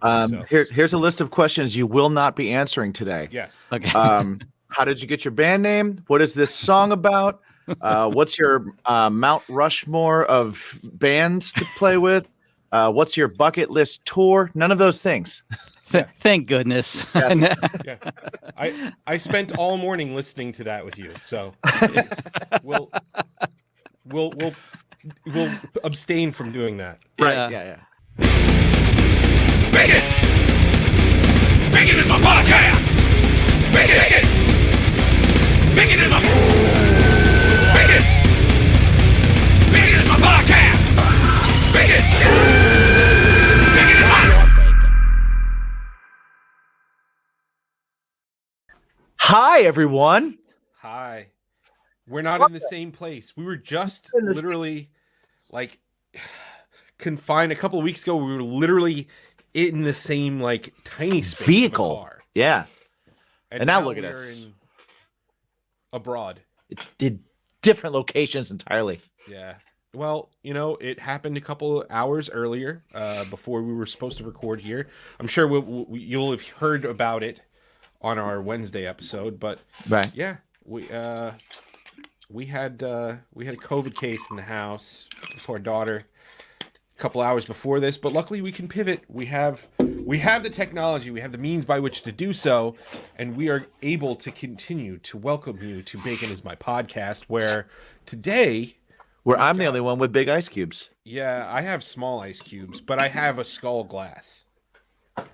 So. Here's a list of questions you will not be answering today. Yes. Okay. How did you get your band name? What is this song about? What's your Mount Rushmore of bands to play with? What's your bucket list tour? None of those things. Yeah. Thank goodness. Yes. Yeah. I spent all morning listening to that with you, so we'll abstain from doing that. Right. Yeah. Bacon! Bacon is my podcast! Bacon! Bacon is my... Bacon! Bacon is my podcast! Bacon! Bacon is my... Hi, everyone. Hi. We're not in the same place. We were just literally like confined a couple of weeks ago. We were literally in the same like tiny space Vehicle. of a car. Yeah. And now look at we're us. Abroad. It did different locations entirely. Yeah. Well, it happened a couple of hours earlier before we were supposed to record here. I'm sure you'll have heard about it on our Wednesday episode, but Right. yeah, we had a COVID case in the house for our daughter a couple hours before this, but luckily we can pivot. We have the technology, we have the means by which to do so, and we are able to continue to welcome you to Bacon is My Podcast, where today I'm the only one with big ice cubes. yeah, I have small ice cubes, but I have a skull glass.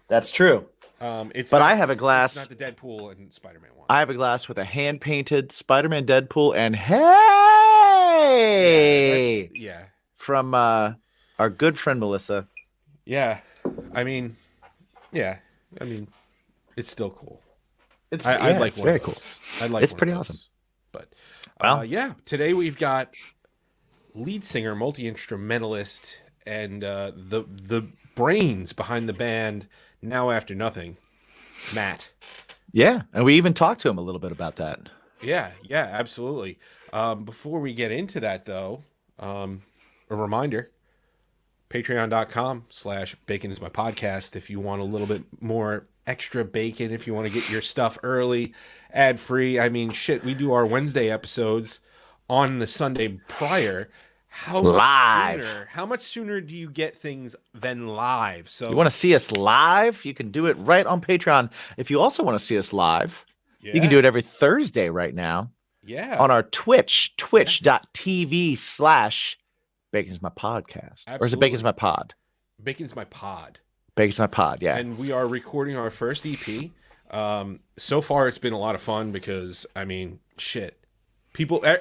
That's true. I have a glass. It's not the Deadpool and Spider-Man one. I have a glass with a hand-painted Spider-Man, Deadpool, and hey, Yeah. from our good friend Melissa. Yeah. I mean, it's still cool. I'd like it's one very of cool. those. I'd like It's one pretty of those. awesome. But Well. yeah, today we've got lead singer, multi-instrumentalist, and the brains behind the band Now After Nothing, Matt. Yeah, and we even talked to him a little bit about that. Yeah, absolutely. Before we get into that, though, a reminder, patreon.com/bacon is my podcast. If you want a little bit more extra bacon, if you want to get your stuff early, ad free. I mean, shit, we do our Wednesday episodes on the Sunday prior. How much sooner do you get things than live? So You want to see us live? You can do it right on Patreon. If you also want to see us live, you can do it every Thursday right now. Yeah. On our Twitch, twitch.tv/Bacon's My Podcast. Absolutely. Or is it Bacon's My Pod? Bacon's My Pod. Bacon's My Pod, yeah. And we are recording our first EP. So far, it's been a lot of fun because, I mean, shit.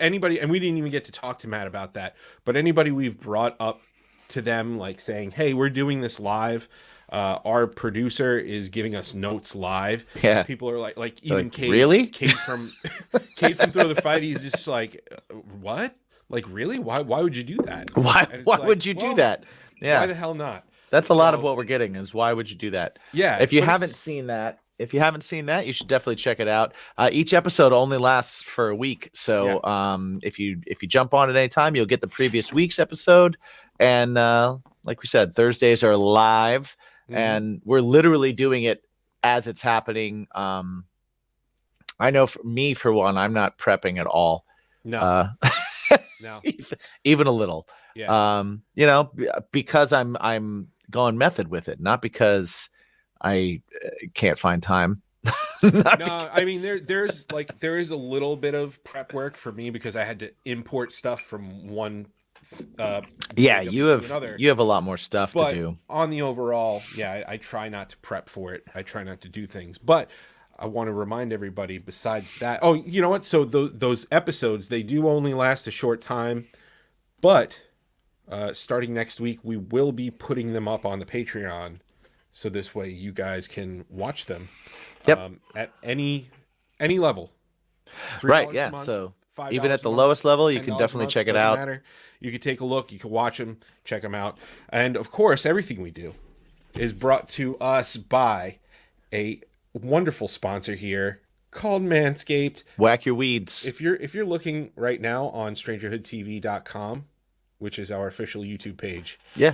Anybody, and we didn't even get to talk to Matt about that, but anybody we've brought up to them, like saying, hey, we're doing this live. Our producer is giving us notes live. Yeah. People are like even Kate. Really? Kate from Throw the Fight. He's just like, what? Like, really? Why would you do that? Why would you do that? Yeah. Why the hell not? That's a lot of what we're getting is why would you do that? Yeah. If you haven't seen that, you should definitely check it out. Each episode only lasts for a week. So if you jump on at any time, you'll get the previous week's episode. And like we said, Thursdays are live and we're literally doing it as it's happening. I know for me, for one, I'm not prepping at all. No. No. Even a little. Yeah. Because I'm going method with it, not because I can't find time. I mean there is a little bit of prep work for me because I had to import stuff from one you have a lot more stuff to do. On the overall, I try not to prep for it. I try not to do things, but I want to remind everybody besides that. Oh, you know what? So those episodes, they do only last a short time, but starting next week, we will be putting them up on the Patreon. So this way you guys can watch them at any level. Right, yeah. Month, so $5 even at the a month, lowest level, you can $10 definitely a month, check it doesn't out. matter. You can take a look. You can watch them, check them out. And, of course, everything we do is brought to us by a wonderful sponsor here called Manscaped. Whack your weeds. If you're looking right now on strangerhoodtv.com, which is our official YouTube page. Yeah.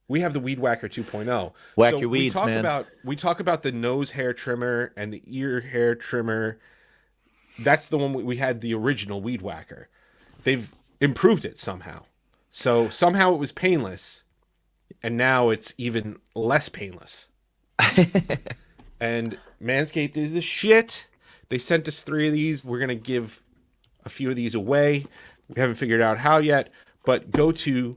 We have the Weed Whacker 2.0. Whack So your weeds, man. We talk about the nose hair trimmer and the ear hair trimmer. That's the one we had, the original Weed Whacker. They've improved it somehow. So somehow it was painless, and now it's even less painless. And Manscaped is the shit. They sent us 3 of these. We're going to give a few of these away. We haven't figured out how yet, but go to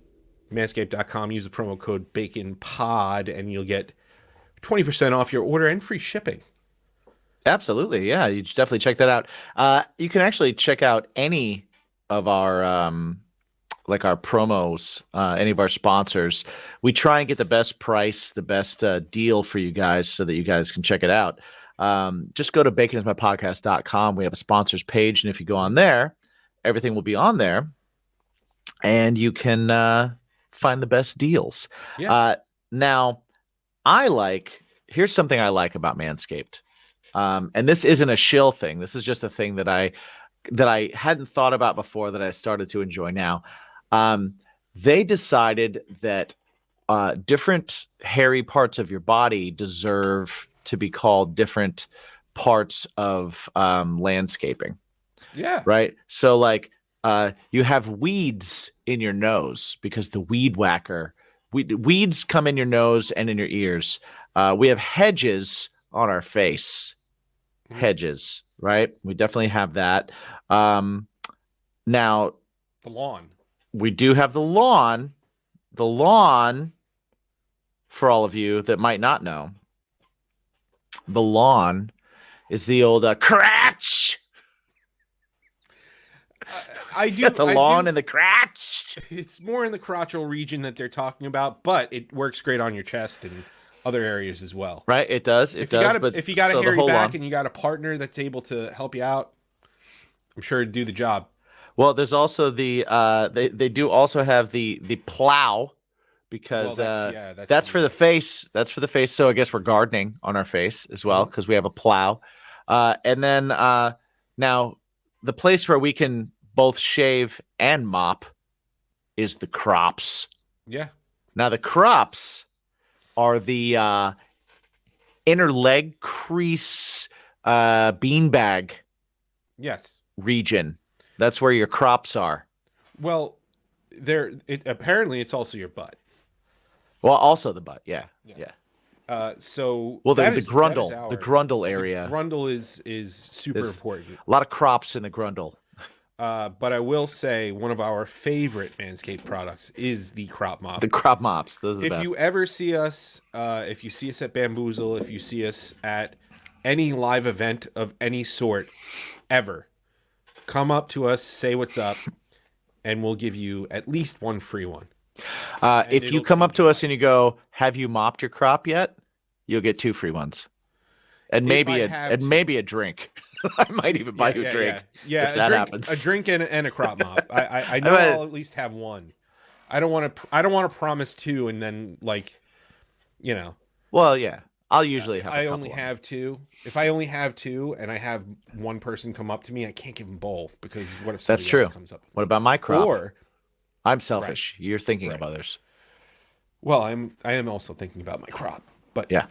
manscaped.com, use the promo code BACONPOD, and you'll get 20% off your order and free shipping. Absolutely. Yeah, you should definitely check that out. You can actually check out any of our like our promos, any of our sponsors. We try and get the best price, the best deal for you guys so that you guys can check it out. Just go to baconismypodcast.com. We have a sponsors page, and if you go on there, everything will be on there, and you can find the best deals. Yeah. Now, here's something I like about Manscaped. And this isn't a shill thing. This is just a thing that I hadn't thought about before that I started to enjoy now. They decided that different hairy parts of your body deserve to be called different parts of landscaping. Yeah. Right. So like you have weeds in your nose because the Weed Whacker, weeds come in your nose and in your ears. We have hedges on our face. Hedges, right? We definitely have that. Now, The lawn. we do have the lawn. The lawn, for all of you that might not know, the lawn is the old crotch. I do. The lawn and the crotch. It's more in the crotchal region that they're talking about, but it works great on your chest and other areas as well. Right, it does. It does. But if you got a hairy back and you got a partner that's able to help you out, I'm sure it'd do the job. Well, there's also the they do also have the plow, because that's for the face. That's for the face. So I guess we're gardening on our face as well because we have a plow. And then now the place where we can both shave and mop is the crops. Yeah. Now the crops are the inner leg crease beanbag Yes. region. That's where your crops are. Well, apparently it's also your butt. Well, also the butt. Yeah. So well, the that is grundle, the grundle area. The grundle is super important. A lot of crops in the grundle. But I will say one of our favorite Manscaped products is the crop mop. The crop mops. Those are the best. If you ever see us, if you see us at Bamboozle, if you see us at any live event of any sort ever, come up to us, say what's up, and we'll give you at least one free one. If you come up to us and you go, "Have you mopped your crop yet?" You'll get 2 free ones, and maybe a drink. I might even buy you a drink. Yeah, if that happens. A drink and a crop mop. I know I'll at least have one. I don't want to promise 2 and then Well, yeah. I'll usually have. I only have 2. If I only have 2 and I have one person come up to me, I can't give them both because what if somebody else comes up? What about my crop? Or I'm selfish. Right. You're thinking of others. Well, I am also thinking about my crop. But yeah,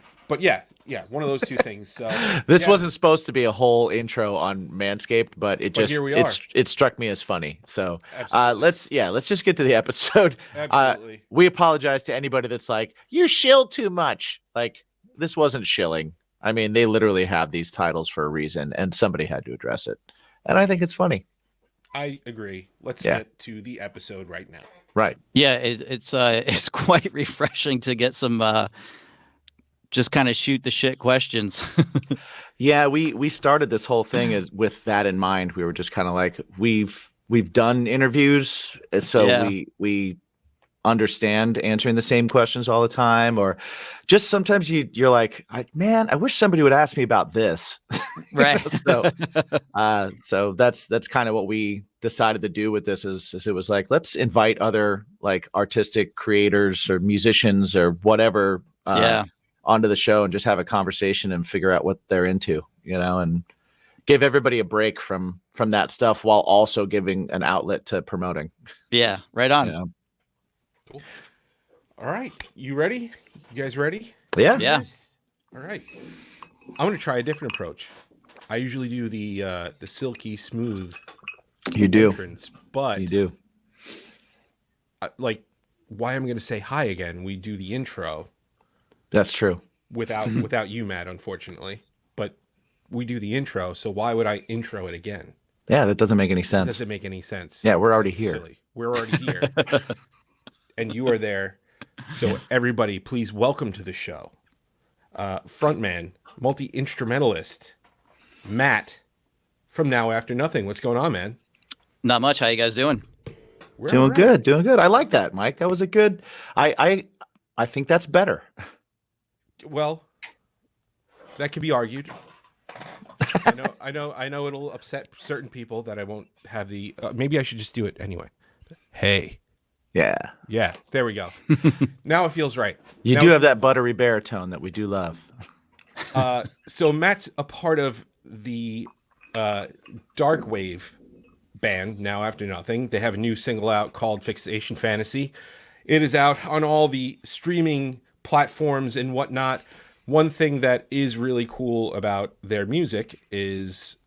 one of those 2 things. So this wasn't supposed to be a whole intro on Manscaped, but here we are. It struck me as funny. So let's just get to the episode. Absolutely. We apologize to anybody that's like, you shill too much. Like, this wasn't shilling. I mean, they literally have these titles for a reason, and somebody had to address it. And I think it's funny. I agree. Let's get to the episode right now. Right. Yeah, it's quite refreshing to get some just kind of shoot the shit questions. Yeah, we started this whole thing with that in mind. We were just kind of like, we've done interviews, so we understand answering the same questions all the time, or just sometimes you're like, man, I wish somebody would ask me about this. Right. So that's kind of what we decided to do with this is it was like, let's invite other like artistic creators or musicians or whatever onto the show and just have a conversation and figure out what they're into, and give everybody a break from that stuff while also giving an outlet to promoting. Yeah, right on. Cool. All right, you ready? You guys ready? Yeah. Yeah. Yes. All right. I'm gonna try a different approach. I usually do the silky smooth You do. entrance, but You do. Like, why I'm gonna say hi again? We do the intro That's true. without you, Matt, unfortunately. But we do the intro, so why would I intro it again? Yeah, that doesn't make any It sense. doesn't make any sense. Yeah, we're already It's here. silly. We're already here, and you are there. So everybody, please welcome to the show, frontman, multi-instrumentalist, Matt from Now After Nothing. What's going on, man? Not much. How you guys doing? We're Doing all right. good. Doing good. I like that, Mike. That was a good. I think that's better. Well, that could be argued. I know it'll upset certain people that I won't have the. Maybe I should just do it anyway. Hey, Yeah. there we go. Now it feels right. You Now- do have that buttery baritone that we do love. So Matt's a part of the dark wave band Now After Nothing. They have a new single out called Fixation Fantasy. It is out on all the streaming platforms and whatnot. One thing that is really cool about their music is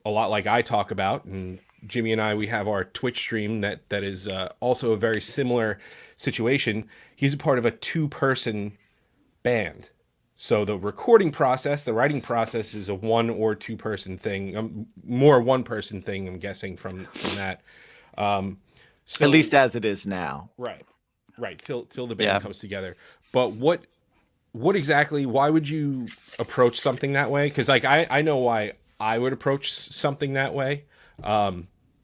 a lot like I talk about, and Jimmy and I, we have our Twitch stream that is also a very similar situation. He's a part of a 2-person band. So the recording process, the writing process is a 1 or 2-person thing. More 1-person thing, I'm guessing from that. So, At least as it is now. right, till the band Yeah. comes together. But what exactly? Why would you approach something that way? Because like I know why I would approach something that way.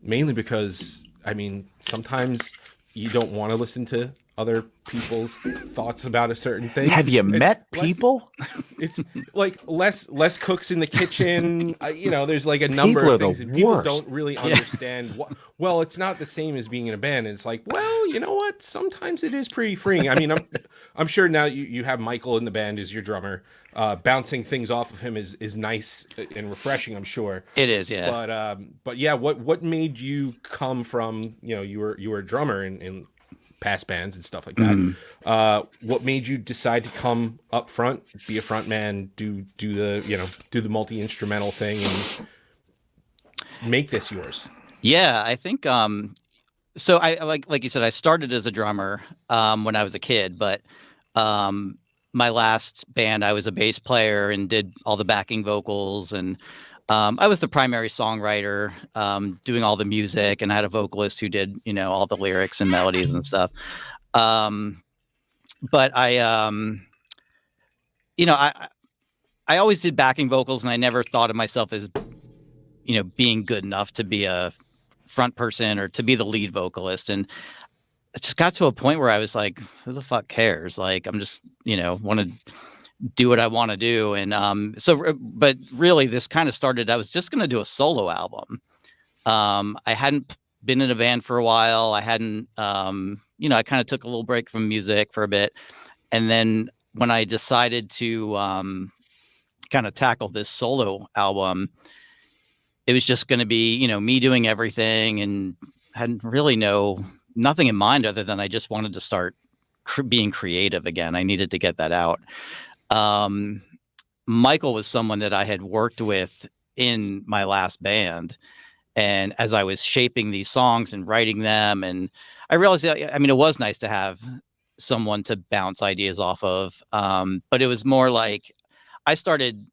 Mainly because I mean sometimes you don't want to listen to other people's thoughts about a certain thing. Have you met less- people? It's like less cooks in the kitchen. There's like a number People are of the things and people worst. don't really understand what. Well, it's not the same as being in a band. It's like, well, you know what? Sometimes it is pretty freeing. I mean, I'm sure now you have Michael in the band as your drummer. Bouncing things off of him is nice and refreshing, I'm sure. It is, yeah. But yeah, what made you come from? You were a drummer in past bands and stuff like that. What made you decide to come up front, be a front man, do the multi-instrumental thing and make this yours? Yeah, I think so I like you said, I started as a drummer when I was a kid, but my last band I was a bass player and did all the backing vocals, and I was the primary songwriter, doing all the music, and I had a vocalist who did, all the lyrics and melodies and stuff. But I always did backing vocals, and I never thought of myself as, being good enough to be a front person or to be the lead vocalist. And it just got to a point where I was like, who the fuck cares? Like, I'm just, want to do what I want to do. And but really this kind of started, I was just going to do a solo album. I hadn't been in a band for a while. I hadn't, I kind of took a little break from music for a bit. And then when I decided to kind of tackle this solo album, it was just going to be, me doing everything, and hadn't really nothing in mind other than I just wanted to start being creative again. I needed to get that out. Michael was someone that I had worked with in my last band. And as I was shaping these songs and writing them, and I realized that, it was nice to have someone to bounce ideas off of. But it was more like I started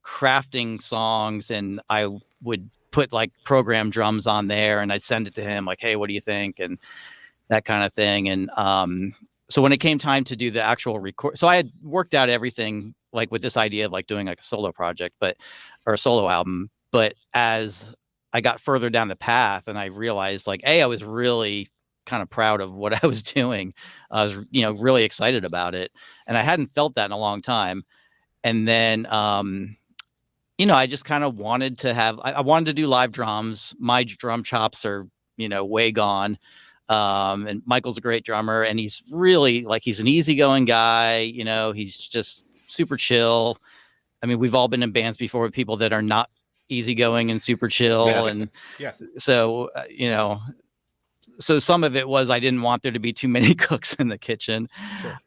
crafting songs, and I would put like program drums on there, and I'd send it to him like, hey, what do you think? And that kind of thing. And so when it came time to do the actual record, so I had worked out everything like with this idea of like doing like a solo project, or a solo album. But as I got further down the path, and I realized like, I was really kind of proud of what I was doing. I was, really excited about it, and I hadn't felt that in a long time. And then, I just kind of wanted to have, I wanted to do live drums. My drum chops are, way gone. And Michael's a great drummer, and he's really like, he's an easygoing guy. He's just super chill. I mean, we've all been in bands before with people that are not easygoing and super chill. Yes. And Yes. so, so some of it was I didn't want there to be too many cooks in the kitchen. Sure.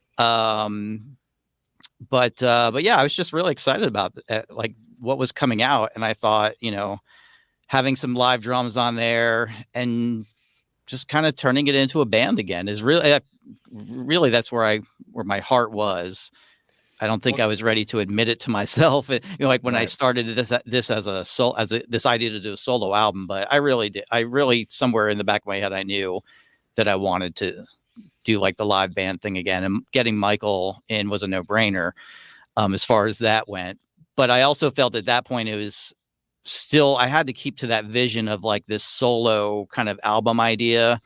But yeah, I was just really excited about like what was coming out, and I thought, having some live drums on there and just kind of turning it into a band again is really that's where my heart was. I don't think I was ready to admit it to myself. Like when I started this as this idea to do a solo album, but I really somewhere in the back of my head, I knew that I wanted to do like the live band thing again, and getting Michael in was a no-brainer as far as that went. But I also felt at that point it was still, I had to keep to that vision of like this solo kind of album idea.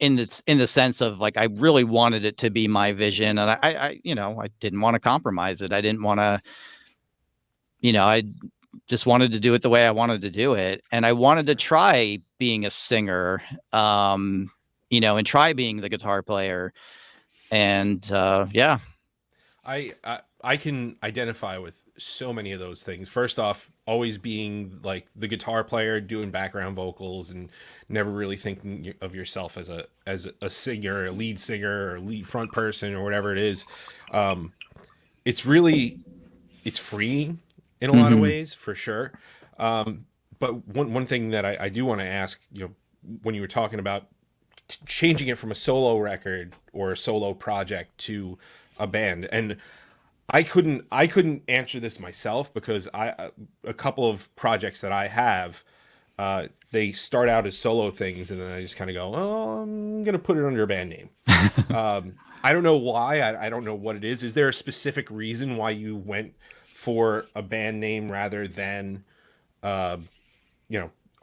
In the sense of like, I really wanted it to be my vision, and I didn't want to compromise it. I didn't want to, I just wanted to do it the way I wanted to do it. And I wanted to try being a singer, and try being the guitar player. And yeah. I can identify with so many of those things. First off, always being like the guitar player doing background vocals and never really thinking of yourself as a singer, a lead singer or lead front person or whatever it is. It's freeing in a lot of ways, for sure. But one thing that I do want to ask, when you were talking about changing it from a solo record or a solo project to a band, and I couldn't answer this myself because a couple of projects that I have, they start out as solo things, and then I just kind of go, oh, I'm going to put it under a band name. I don't know why. I don't know what it is. Is there a specific reason why you went for a band name rather than, a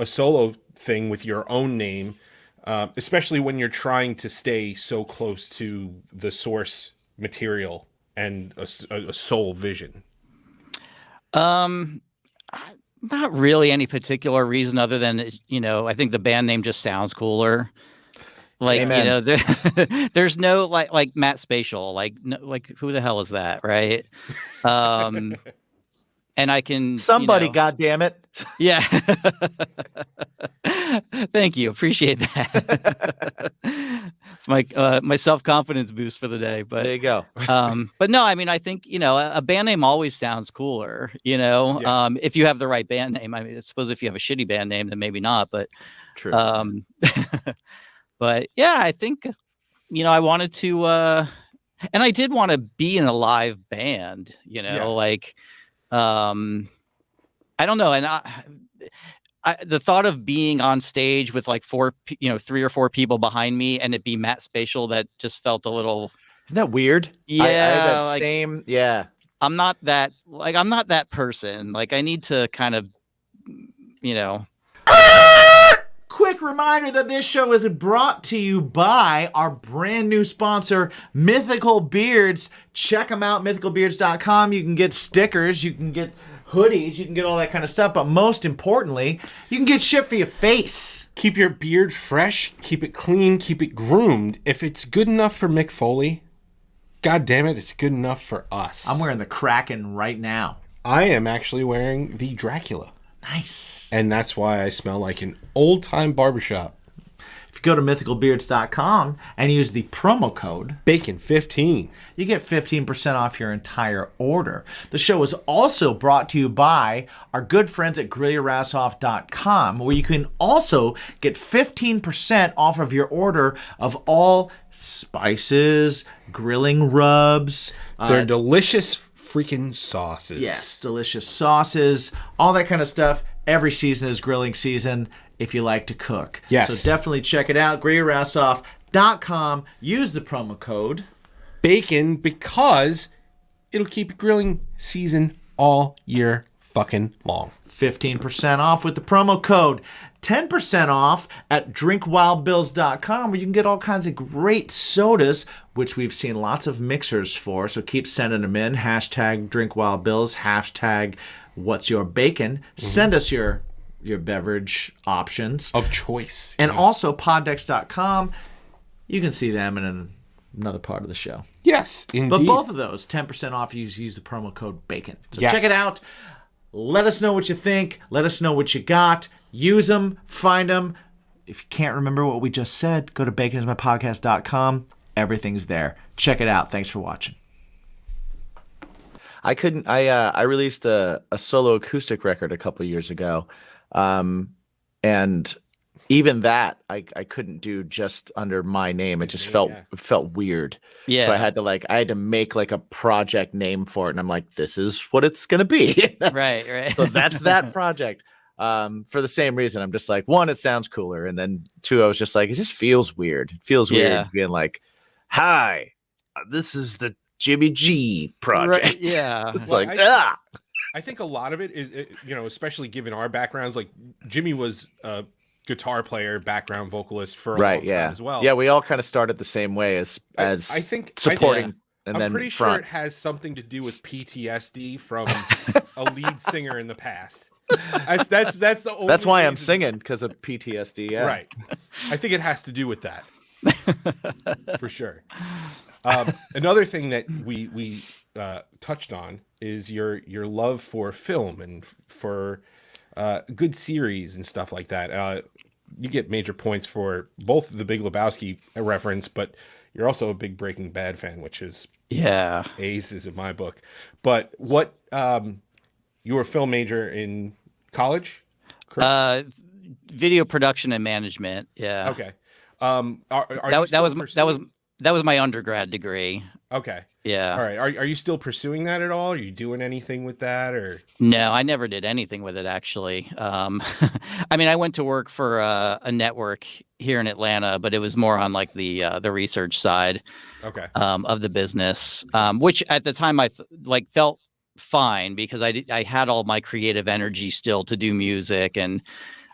solo thing with your own name, especially when you're trying to stay so close to the source material and a soul vision? Not really any particular reason other than, I think the band name just sounds cooler. Like, Amen. There's no like Matt Spatial, like who the hell is that? Right. And I can Somebody, goddamn it. Yeah. Thank you. Appreciate that. It's my self-confidence boost for the day. But there you go. But no, I mean, I think, a band name always sounds cooler, Yeah. if you have the right band name. I mean, I suppose if you have a shitty band name, then maybe not. But True. but yeah, I think, I wanted to, and I did want to be in a live band, like, I don't know. And the thought of being on stage with like 3 or 4 people behind me and it be Matt Spatial, that just felt a little. Isn't that weird? Yeah. I had that same. Yeah. I'm not that person. Like, I need to kind of, Quick reminder that this show is brought to you by our brand new sponsor, Mythical Beards. Check them out, mythicalbeards.com. You can get stickers, you can get hoodies, you can get all that kind of stuff, but most importantly, you can get shit for your face. Keep your beard fresh, keep it clean, keep it groomed. If it's good enough for Mick Foley, God damn it, it's good enough for us. I'm wearing the Kraken right now. I am actually wearing the Dracula. Nice. And that's why I smell like an old-time barbershop. If you go to mythicalbeards.com and use the promo code BACON15, you get 15% off your entire order. The show is also brought to you by our good friends at GrillYourAssOff.com, where you can also get 15% off of your order of all spices, grilling rubs. they're delicious freaking sauces. Yes, delicious sauces, all that kind of stuff. Every season is grilling season if you like to cook. Yes. So definitely check it out. GrillYourAssOff.com. Use the promo code BACON, because it'll keep grilling season all year fucking long. 15% off with the promo code. 10% off at drinkwildbills.com, where you can get all kinds of great sodas, which we've seen lots of mixers for. So keep sending them in. Hashtag drinkwildbills. Hashtag what's your bacon. Send us your beverage options. Of choice. And also poddex.com. You can see them in another part of the show. Yes, indeed. But both of those, 10% off, use the promo code BACON. So Yes. check it out. Let us know what you think. Let us know what you got. Use them. Find them. If you can't remember what we just said, go to baconismypodcast.com. Everything's there. Check it out. Thanks for watching. I released a solo acoustic record a couple years ago. And even that I couldn't do just under my name. It just felt weird. Yeah. So I had to make like a project name for it. And I'm like, this is what it's gonna be. Right. So that's that project. For the same reason. I'm just like, one, it sounds cooler. And then two, I was just like, it just feels weird. It feels weird being like, hi, this is the Jimmy G project. Right, yeah. It's Well, like, I think a lot of it is, especially given our backgrounds, like Jimmy was a guitar player, background vocalist for a long time as well. Yeah, we all kind of started the same way as I think supporting. I'm pretty sure it has something to do with PTSD from a lead singer in the past. That's the only That's why I'm reason. singing, because of PTSD. Yeah. Right. I think it has to do with that. For sure. Another thing that we touched on is your love for film and for good series and stuff like that. You get major points for both the Big Lebowski reference, but you're also a big Breaking Bad fan, which is aces in my book. But what you were a film major in college? Correct? Video production and management. Yeah. Okay. That was my undergrad degree. Okay. Yeah. All right. Are you still pursuing that at all? Are you doing anything with that, or? No, I never did anything with it, actually. I mean, I went to work for a network here in Atlanta, but it was more on like the research side of the business, which at the time I felt fine because I had all my creative energy still to do music, and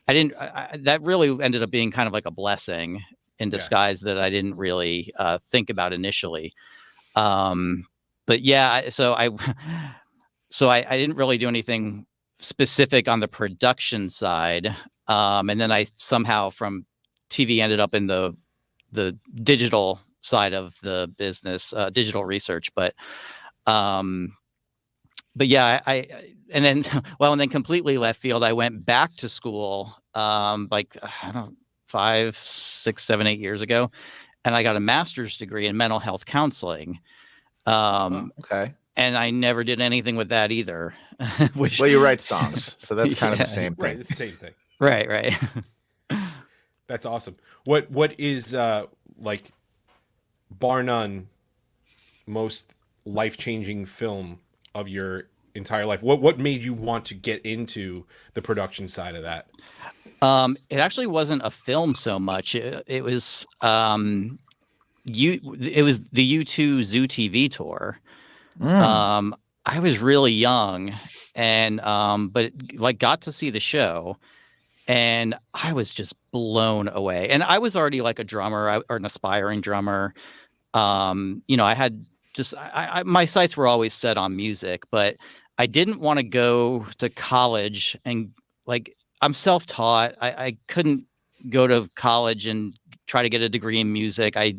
that really ended up being kind of like a blessing in disguise that I didn't really think about initially. But yeah, so I didn't really do anything specific on the production side. And then I somehow from TV ended up in the digital side of the business, digital research. But yeah, and then completely left field, I went back to school, like, I don't know, 5, 6, 7, 8 years ago. And I got a master's degree in mental health counseling. Okay. And I never did anything with that either. Well, you write songs, so that's kind of the same thing. Right, it's the same thing. Right. That's awesome. What is like, bar none, most life-changing film of your entire life? What made you want to get into the production side of that? It actually wasn't a film so much. It was the U2 Zoo TV tour. I was really young, and but like got to see the show, and I was just blown away. And I was already like a drummer or an aspiring drummer. I had my sights were always set on music, but I didn't want to go to college and like. I'm self-taught. I couldn't go to college and try to get a degree in music. I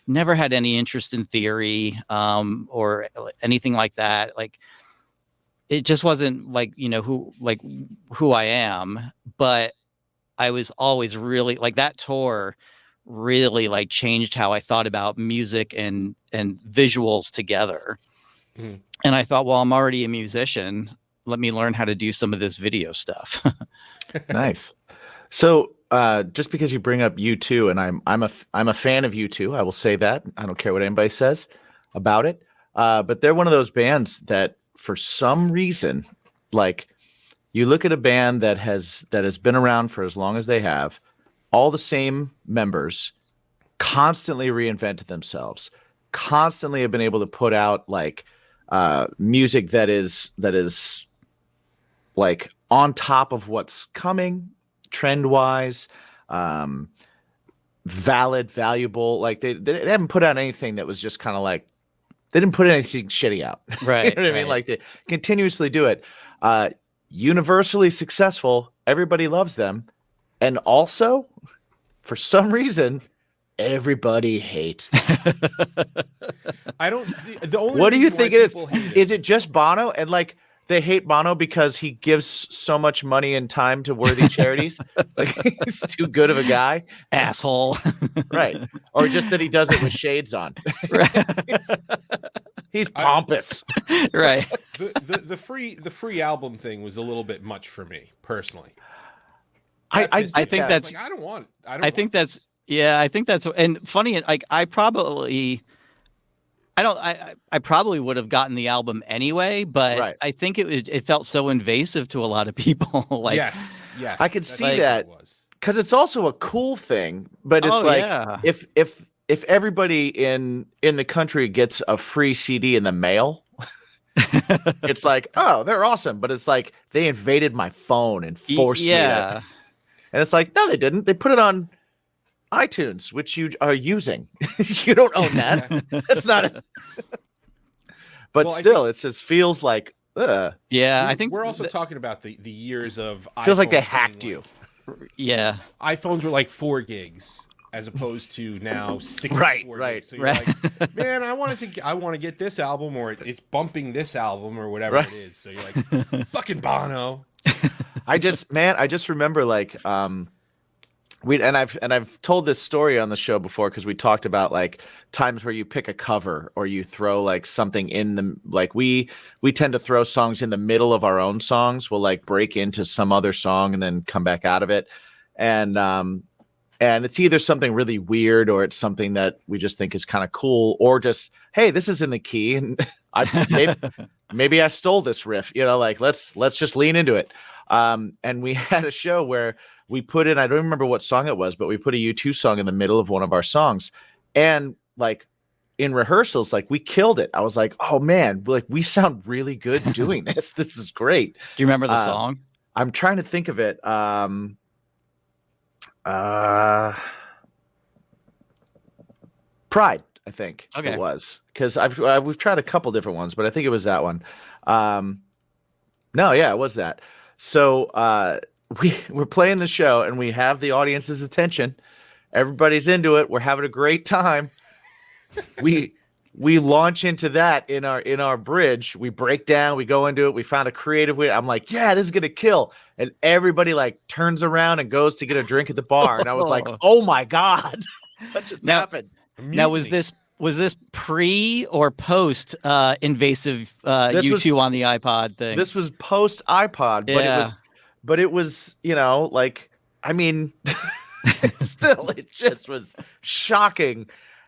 never had any interest in theory or anything like that. Like, it just wasn't like, who I am. But I was always really like that tour really like changed how I thought about music and visuals together. Mm. And I thought, well, I'm already a musician. Let me learn how to do some of this video stuff. Nice. So just because you bring up U2, and I'm a fan of U2, I will say that. I don't care what anybody says about it. But they're one of those bands that for some reason, like you look at a band that has been around for as long as they have, all the same members, constantly reinvented themselves, constantly have been able to put out like music that is like on top of what's coming trend wise, valuable. Like they haven't put out anything that was just kind of like, they didn't put anything shitty out. Right. You know what I mean? Like they continuously do it. Universally successful. Everybody loves them. And also, for some reason, everybody hates them. I don't. The only. What do you reason think why it is? people hate it- Is it just Bono? And like they hate Bono because he gives so much money and time to worthy charities. Like he's too good of a guy, Asshole. right? Or just that he does it with shades on. He's pompous, Right. The free album thing was a little bit much for me personally. I think that's like, I don't want. I think that's and funny. Like I probably would have gotten the album anyway, but I think it felt so invasive to a lot of people. Like yes, I could see that because it's also a cool thing, but it's if everybody in the country gets a free CD in the mail, it's like, oh, they're awesome, but it's like they invaded my phone and forced me to. And it's like, no, they didn't. They put it on iTunes, which you are using. You don't own that. That's not it. But still, it just feels like, yeah. I think we're also talking about the years of. Feels like they hacked you. Yeah, iPhones were like 4 gigs as opposed to now 64 gigs. So you're like, man, I want to get this album, or it's bumping this album, or whatever it is. So you're like, fucking Bono. I just remember like I've told this story on the show before because we talked about like times where you pick a cover or you throw like something in the like we tend to throw songs in the middle of our own songs. We'll like break into some other song and then come back out of it, and it's either something really weird or it's something that we just think is kind of cool, or just, hey, this is in the key and maybe I stole this riff, like let's just lean into it. And we had a show where we put in, I don't remember what song it was, but we put a U2 song in the middle of one of our songs, and like in rehearsals, like we killed it. I was like, oh man, like we sound really good doing this. This is great. Do you remember the song? I'm trying to think of it. Pride, I think it was, because we've tried a couple different ones, but I think it was that one. No, yeah, it was that. So we're playing the show and we have the audience's attention. Everybody's into it. We're having a great time. We launch into that in our bridge. We break down. We go into it. We found a creative way. I'm like, yeah, this is gonna kill. And everybody like turns around and goes to get a drink at the bar. And I was like, oh my god, what just happened? Now was this pre or post invasive U2 on the iPod thing? This was post iPod, but it was like, I mean, still it just was shocking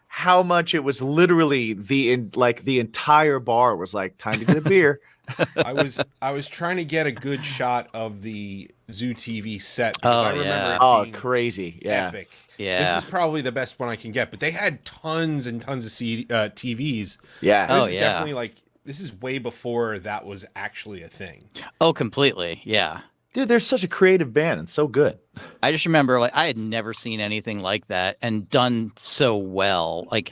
how much it was literally the entire bar was like, time to get a beer. I was trying to get a good shot of the Zoo TV set because I remember it being crazy, epic. Yeah, this is probably the best one I can get. But they had tons and tons of TVs. Yeah, this is definitely like, this is way before that was actually a thing. Oh, completely. Yeah, dude, they're such a creative band and so good. I just remember like I had never seen anything like that and done so well. Like,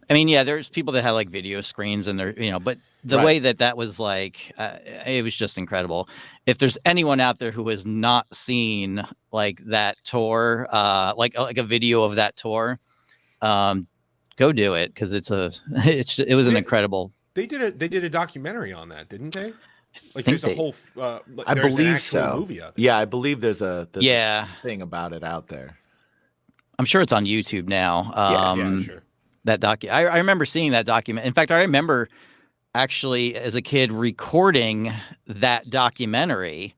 I mean, yeah, there's people that had like video screens and they're but the way that was like, it was just incredible. If there's anyone out there who has not seen like that tour, like a video of that tour, go do it because it was an incredible. They did a documentary on that, didn't they? Like there's a whole. I believe so. Movie out there. Yeah, I believe there's a thing about it out there. I'm sure it's on YouTube now. Yeah, sure. That I remember seeing that document. In fact, I remember actually as a kid recording that documentary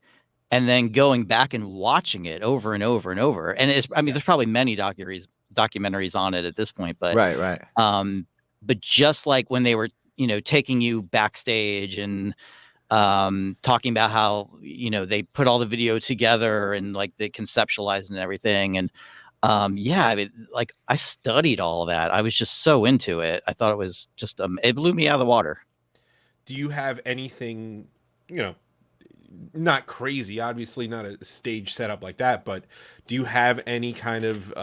and then going back and watching it over and over and over. And there's probably many documentaries on it at this point, but right. But just like when they were, taking you backstage and talking about how, they put all the video together and like they conceptualized and everything. And like I studied all of that. I was just so into it. I thought it was just, it blew me out of the water. Do you have anything, not crazy, obviously not a stage setup like that, but do you have any kind of,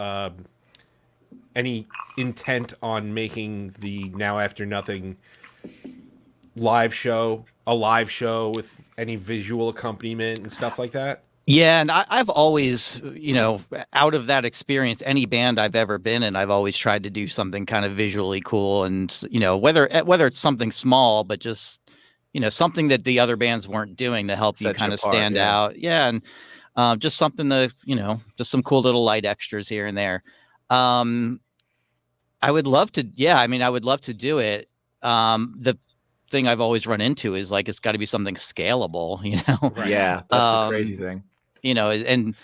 any intent on making the Now After Nothing live show, a live show with any visual accompaniment and stuff like that? Yeah, and I've always, out of that experience, any band I've ever been in, I've always tried to do something kind of visually cool, and whether it's something small, but just something that the other bands weren't doing to help you Set you kind of apart, stand yeah. out. Yeah. And just something to, just some cool little light extras here and there. I would love to. Yeah. I mean, I would love to do it. The thing I've always run into is like, it's got to be something scalable, Right. Yeah, that's the crazy thing. And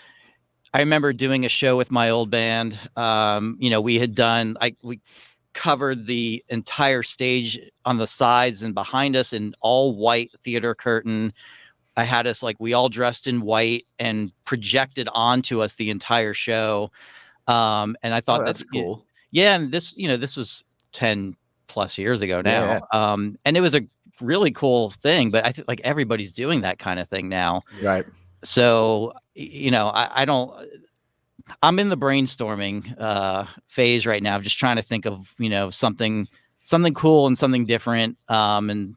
I remember doing a show with my old band. We had done, we covered the entire stage on the sides and behind us in all white theater curtain. I had us we all dressed in white and projected onto us the entire show. And I thought that's cool. Yeah. And this was 10 plus years ago now. Yeah. And it was a really cool thing, but I think everybody's doing that kind of thing now. Right. So, I don't, I'm in the brainstorming phase right now, just trying to think of, something cool and something different. And,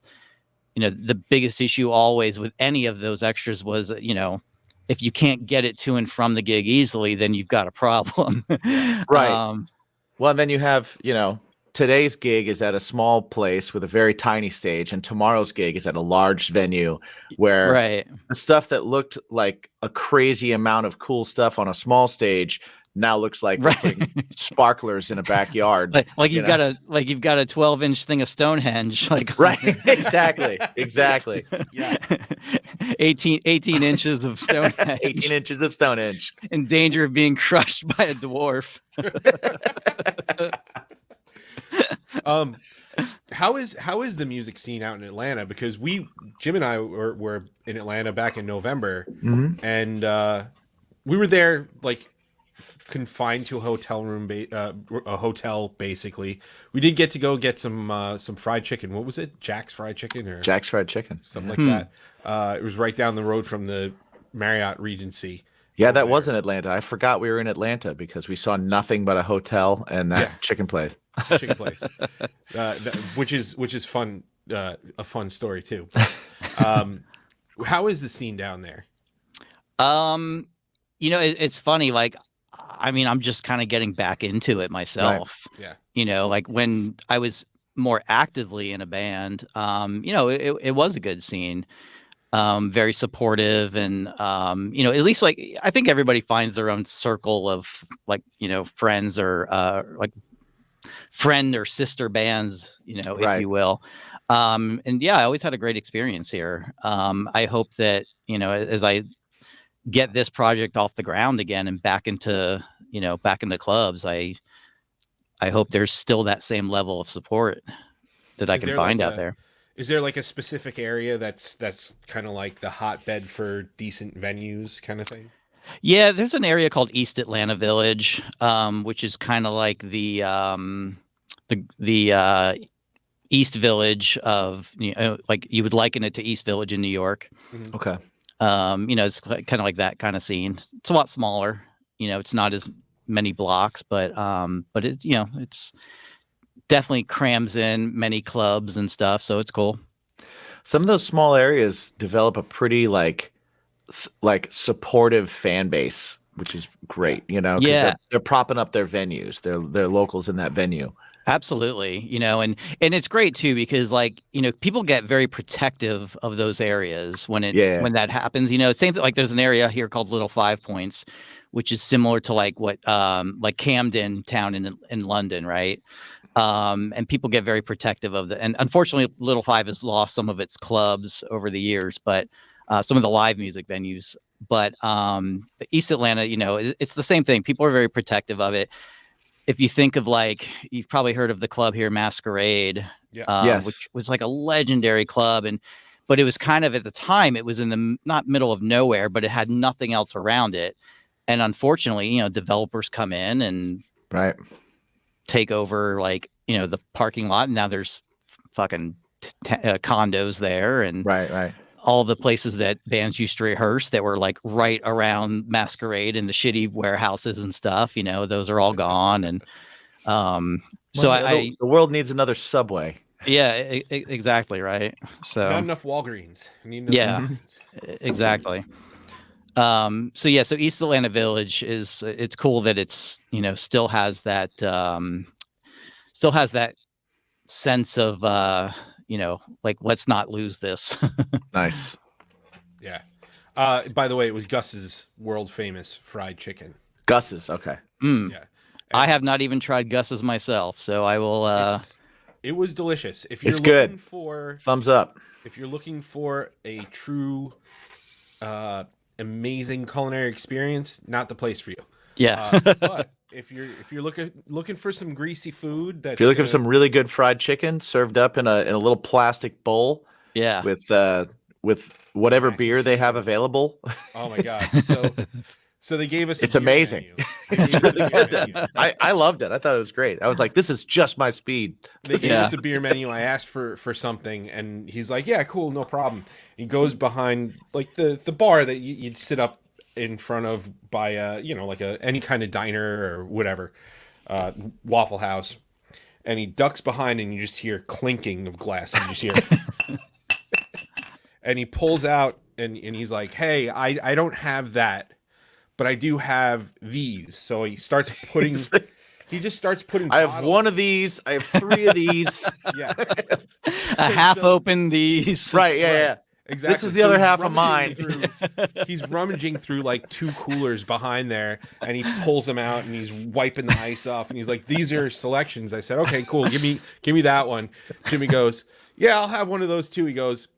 the biggest issue always with any of those extras was, if you can't get it to and from the gig easily, then you've got a problem. Right. Well, and then you have, today's gig is at a small place with a very tiny stage, and tomorrow's gig is at a large venue where Right. the stuff that looked like a crazy amount of cool stuff on a small stage now looks like we're putting sparklers in a backyard. You've got a 12-inch thing of Stonehenge. Right. Exactly. Yeah. 18 inches of Stonehenge. 18 inches of Stonehenge. In danger of being crushed by a dwarf. How is the music scene out in Atlanta? Because Jim and I were in Atlanta back in November, and we were there confined to a hotel room, a hotel basically. We did get to go get some fried chicken. What was it? Jack's Fried Chicken or Jack's Fried Chicken, something like that. It was right down the road from the Marriott Regency. Yeah, that was in Atlanta. I forgot we were in Atlanta because we saw nothing but a hotel and that chicken place. Chicken place, which is fun. A fun story too. How is the scene down there? It's funny. I'm just kind of getting back into it myself. Right. Yeah. When I was more actively in a band, it was a good scene. Very supportive and, at least I think everybody finds their own circle of friends or friend or sister bands, if you will. And yeah, I always had a great experience here. I hope that, as I get this project off the ground again and back into clubs, I hope there's still that same level of support that I can find out there. Is there a specific area that's kind of like the hotbed for decent venues kind of thing? Yeah, there's an area called East Atlanta Village, which is kind of like the East Village of, you would liken it to East Village in New York. Mm-hmm. Okay. It's kind of like that kind of scene. It's a lot smaller. It's not as many blocks, but it, it's definitely crams in many clubs and stuff. So it's cool. Some of those small areas develop a pretty supportive fan base, which is great. Because they're propping up their venues. They're locals in that venue. Absolutely. And it's great too, because people get very protective of those areas when that happens, same thing. There's an area here called Little 5 Points, which is similar to what Camden Town in London. Right. And people get very protective of and unfortunately Little 5 has lost some of its clubs over the years, but some of the live music venues, but East Atlanta, it's the same thing. People are very protective of it. If you think of you've probably heard of the club here, Masquerade, yes, which was a legendary club. But it was kind of, at the time, it was in the not middle of nowhere, but it had nothing else around it. And unfortunately, developers come in and take over the parking lot. And now there's fucking condos there. And right. All the places that bands used to rehearse that were right around Masquerade and the shitty warehouses and stuff, those are all gone. And the world needs another Subway. Yeah, exactly. Right. So not enough Walgreens. Walgreens. Exactly. So East Atlanta Village it's cool that it's, still has that sense of, like let's not lose this. Nice. Yeah. By the way, it was Gus's world famous fried chicken. Gus's. Okay. Mm. Yeah. I have not even tried Gus's myself, so I will. It was delicious. If you're It's looking good. for, Thumbs up. if you're looking for a true, amazing culinary experience, not the place for you. Yeah. But if you're looking for some greasy food, that's If you're looking for some really good fried chicken served up in a little plastic bowl Yeah. with whatever Mac and beer they cheese have on it. available. Oh my god! So they gave us. It's a beer amazing. menu. They gave us a beer menu. I loved it. I thought it was great. I was like, this is just my speed. They gave Yeah. us a beer menu. I asked for something, and he's like, "Yeah, cool, no problem." He goes behind like the bar that you'd sit up in front of by like any kind of diner or whatever, Waffle House, and he ducks behind, and you just hear clinking of glass. You just hear, and he pulls out, and he's like, "Hey, I don't have that, but I do have these." So he starts putting. He just starts putting. I have bottles. one of these. I have 3 of these. Yeah. A half open these. Right. Yeah. Right. Yeah. Exactly. This is the other he's half of rummaging mine. he's rummaging through like 2 coolers behind there, and he pulls them out, and he's wiping the ice off, and he's like, "These are selections." I said, "Okay, cool. Give me that one." Jimmy goes, "Yeah, I'll have one of those too." He goes,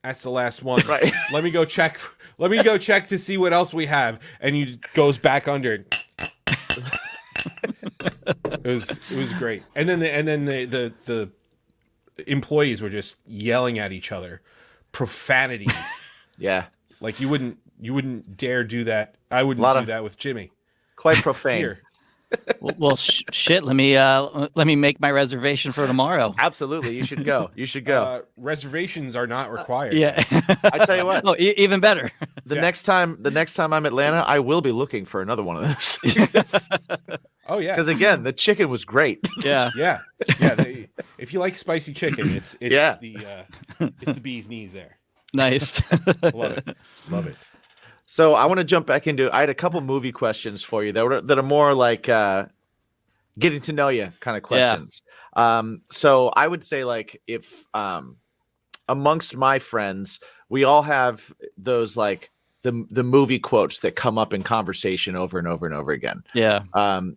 "That's the last one. Right. Let me go check. Let me go check to see what else we have." And he goes back under. It was great. And then the employees were just yelling at each other, profanities. Yeah. Like you wouldn't dare do that. I wouldn't Lot do of- that with Jimmy. Quite profane. Here. Well, shit. Let me make my reservation for tomorrow. Absolutely. You should go. You should go. Reservations are not required. Yeah. I tell you what. Oh, even better. The Yeah. next time I'm in Atlanta, I will be looking for another one of those. Oh yeah. Because again, the chicken was great. Yeah. Yeah. If you like spicy chicken, it's Yeah. it's the bee's knees there. Nice. Love it. Love it. So I want to jump back into. I had a couple movie questions for you that are more like getting to know you kind of questions. So I would say like if amongst my friends, we all have those like the movie quotes that come up in conversation over and over and over again. Yeah.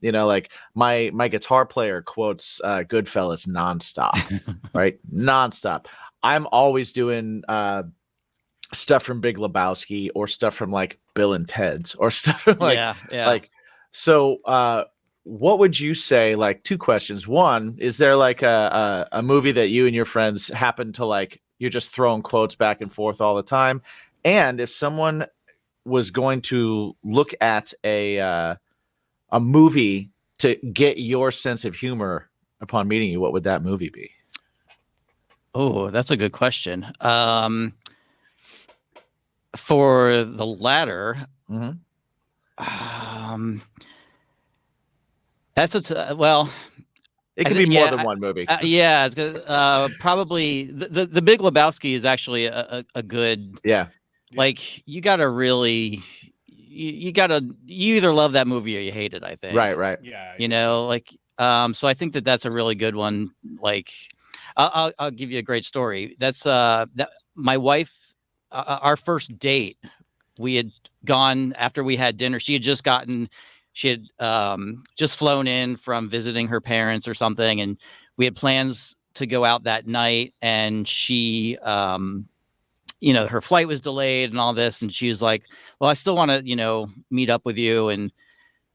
Like my guitar player quotes Goodfellas nonstop, right? Nonstop. I'm always doing stuff from Big Lebowski or stuff from like Bill and Ted's or stuff from like yeah. like so what would you say, like 2 questions. One, is there like a movie that you and your friends happen to like, you're just throwing quotes back and forth all the time? And if someone was going to look at a movie to get your sense of humor upon meeting you, what would that movie be? Oh, that's a good question. For the latter, Mhm. well, It I could thi- be more yeah, than one movie. yeah, it's probably the Big Lebowski is actually a good, Yeah. like you gotta really, you either love that movie or you hate it, I think. Right. Yeah. Like, so I think that's a really good one. Like, I'll give you a great story. That's that my wife, our first date, we had gone after we had dinner. She had just flown in from visiting her parents or something, and we had plans to go out that night. And she, her flight was delayed and all this, and she was like, "Well, I still want to, meet up with you, and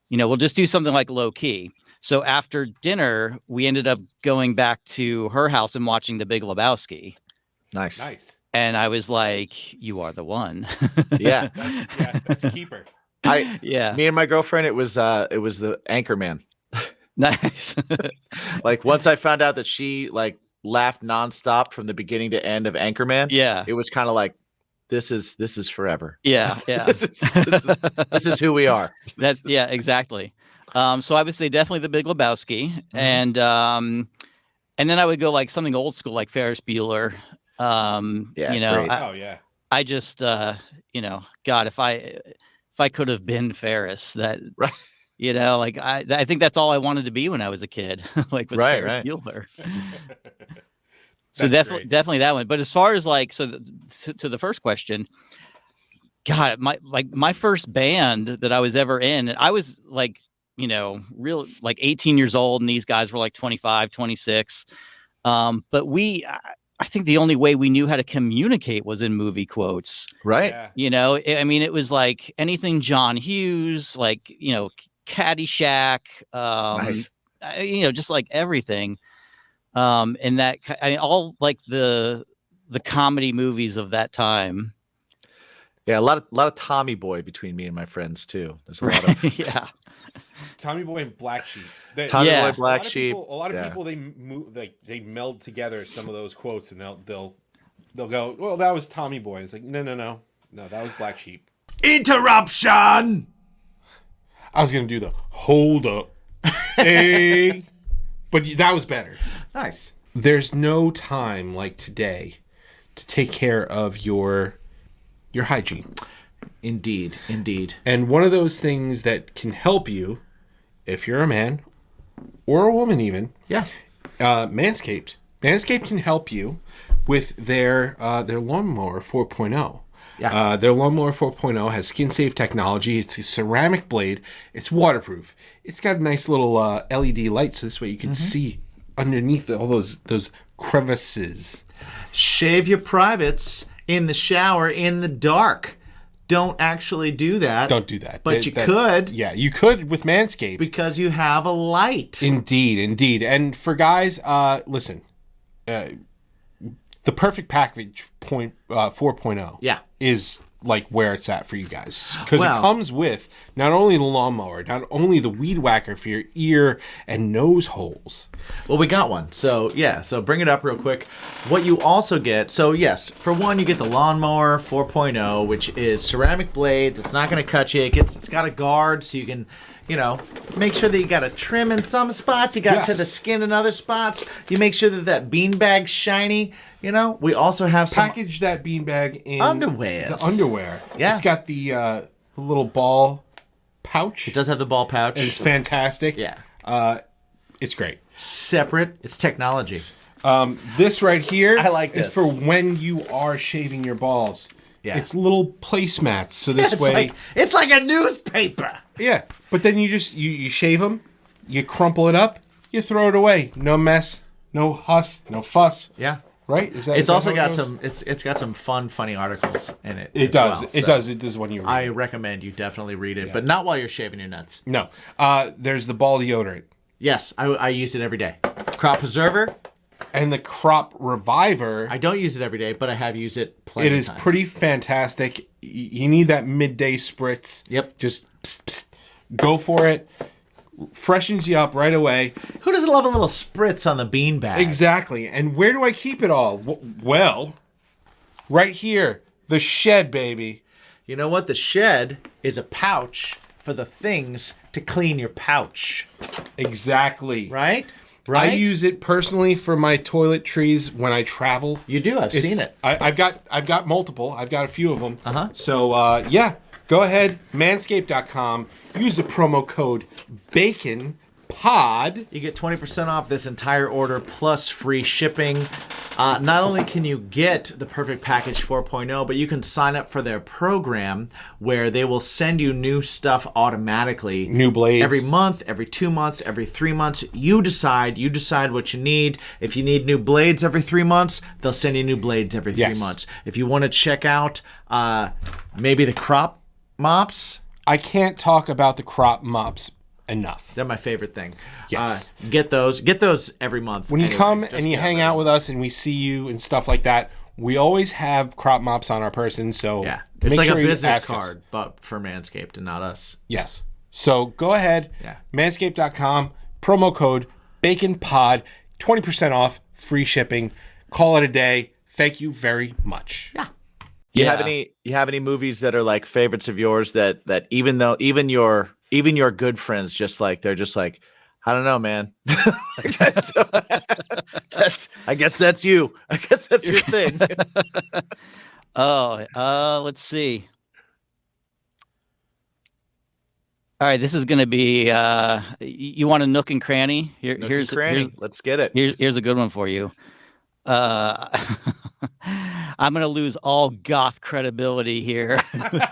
we'll just do something like low key." So after dinner, we ended up going back to her house and watching The Big Lebowski. Nice. And I was like, "You are the one." Yeah. That's a keeper. Yeah. Me and my girlfriend, it was the Anchorman. Nice. Like once I found out that she like laughed nonstop from the beginning to end of Anchorman, Yeah. it was kind of like, this is forever. Yeah. Yeah. This is who we are. Yeah, exactly. So I would say definitely The Big Lebowski. And then I would go like something old school, like Ferris Bueller. Yeah, great. Oh yeah. I just, God, if I could have been Ferris, that, Right. like I think that's all I wanted to be when I was a kid, like was Right, Ferris right. Bueller. So That's great. definitely that one. But as far as like, to the first question, God, my first band that I was ever in, I was like, real like 18 years old, and these guys were like 25, 26. But I think the only way we knew how to communicate was in movie quotes. Right. Yeah. I mean, it was like anything John Hughes, like, Caddyshack, Nice. just like everything. And that, I mean, all like the comedy movies of that time. Yeah, a lot of Tommy Boy between me and my friends too. There's a lot of Yeah. Tommy Boy and Black Sheep. Tommy Yeah. Boy, Black Sheep. A lot of Yeah. people they move, like they meld together some of those quotes, and they'll go, well, that was Tommy Boy. It's like, no, that was Black Sheep. Interruption. I was gonna do the hold up, hey, but that was better. Nice. There's no time like today to take care of your hygiene. Indeed. And one of those things that can help you, if you're a man or a woman even, Yeah. Manscaped. Manscaped can help you with their lawnmower 4.0. Yeah. Their lawnmower 4.0 has skin-safe technology. It's a ceramic blade. It's waterproof. It's got a nice little LED light, so this way you can see underneath all those crevices. Shave your privates in the shower in the dark. Don't actually do that. Don't do that. But you could. Yeah, you could with Manscaped. Because you have a light. Indeed. And for guys, listen, the perfect package 4.0 Yeah. is like where it's at for you guys. Because Well- it comes with not only the lawnmower, not only the weed whacker for your ear and nose holes. Well, we got one. So, yeah. So, bring it up real quick. What you also get, so yes, for one, you get the Lawnmower 4.0, which is ceramic blades. It's not going to cut you. It's got a guard so you can, make sure that you got a trim in some spots. You got to the skin in other spots. You make sure that beanbag's shiny. We also have some Package that beanbag in Underwears. the underwear. Yeah. It's got the little ball pouch. It does have the ball pouch. It's fantastic. Yeah. It's great. Separate. It's technology. This right here I like is this. for when you are shaving your balls. Yeah. It's little placemats, so this way... It's like a newspaper. Yeah, but then you just you shave them, you crumple it up, you throw it away. No mess, no fuss. Yeah. Right? It's that also how it got goes? some. It's got some fun, funny articles in it. It as does. well, It so does. It does when you read. I it. recommend you definitely read it, but not while you're shaving your nuts. No. There's the ball deodorant Yes, I use it every day. Crop preserver. and the crop reviver. I don't use it every day, but I have used it plenty. It is of times. pretty fantastic. You need that midday spritz. Yep. Just go for it. Freshens you up right away. Who doesn't love a little spritz on the beanbag? Exactly. And where do I keep it all? Well, right here. The shed, baby. You know what? The shed is a pouch for the things to clean your pouch. Exactly. Right? I use it personally for my toiletries when I travel. You do. I've seen it. I've got multiple. I've got a few of them. Uh-huh. So yeah, go ahead, manscaped.com. Use the promo code BACONPOD. You get 20% off this entire order plus free shipping. Not only can you get the Perfect Package 4.0, but you can sign up for their program where they will send you new stuff automatically. New blades. Every month, every 2 months, every 3 months. You decide what you need. If you need new blades every 3 months, they'll send you new blades every 3 Yes. months. If you want to check out maybe the crop mops, I can't talk about the crop mops enough. they're my favorite thing. Yes. Get those every month. When you Anyway, come just and you get hang them. out with us and we see you and stuff like that, we always have crop mops on our person. So Yeah, it's make like sure a you business ask us. card, but for Manscaped and not us. Yes. So go ahead, Yeah. manscaped.com, promo code BACONPOD, 20% off, free shipping. Call it a day. Thank you very much. Yeah. You have any movies that are like favorites of yours that even your good friends just like they're just like, I don't know, man. I guess that's you. I guess that's your thing. Let's see. All right, this is going to be. You want a nook and cranny? Nook and cranny. Let's get it. Here's a good one for you. I'm gonna lose all goth credibility here, but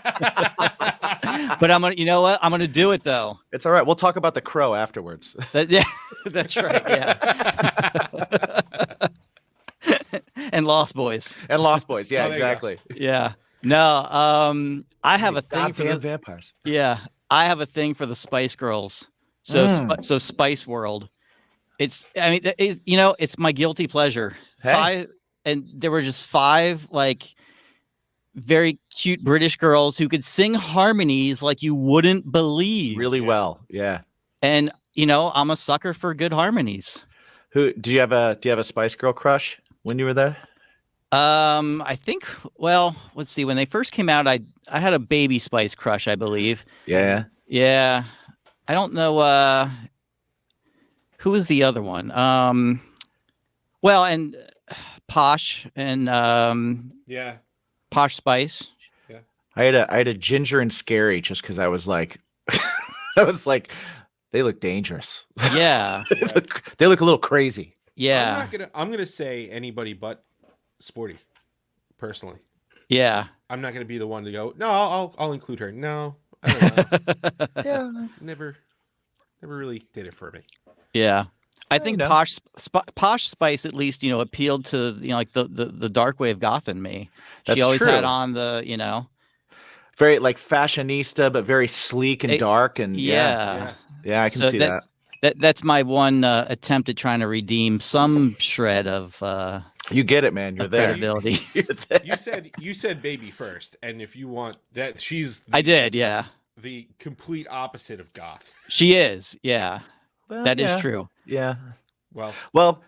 I'm gonna. You know what? I'm gonna do it though. It's all right. We'll talk about The Crow afterwards. Yeah, that's right. Yeah. And Lost Boys. And Lost Boys. Yeah, Oh, there you go. exactly. Yeah. No. I have a thing for Goddamn the vampires. Yeah. I have a thing for the Spice Girls. So so Spice World. It's it's my guilty pleasure. Hey. And there were just 5 like very cute British girls who could sing harmonies like you wouldn't believe. Really well. Yeah. And I'm a sucker for good harmonies. Who do you have a Spice Girl crush when you were there? I think, well, let's see. When they first came out, I had a Baby Spice crush, I believe. Yeah. Yeah. I don't know who was the other one. Well, and Posh and Yeah. Posh Spice. I had a Ginger and Scary just because I was like, they look dangerous. Yeah. They look a little crazy. Yeah. I'm gonna say anybody but Sporty, personally. Yeah. I'm not gonna be the one to go, no, I'll include her. No, I don't know. Yeah. Never really did it for me. Yeah. I think know. Posh Spice at least, appealed to like the dark wave goth in me. That's she always true. had on the, Very like fashionista, but very sleek and dark, and yeah. I can So see that. That's my one attempt at trying to redeem some shred of You get it, man. You're there. credibility. You're there. You said Baby first, and if you want that, she's I did, yeah. the complete opposite of goth. She is, yeah. Well, That is yeah. true. Yeah. Well,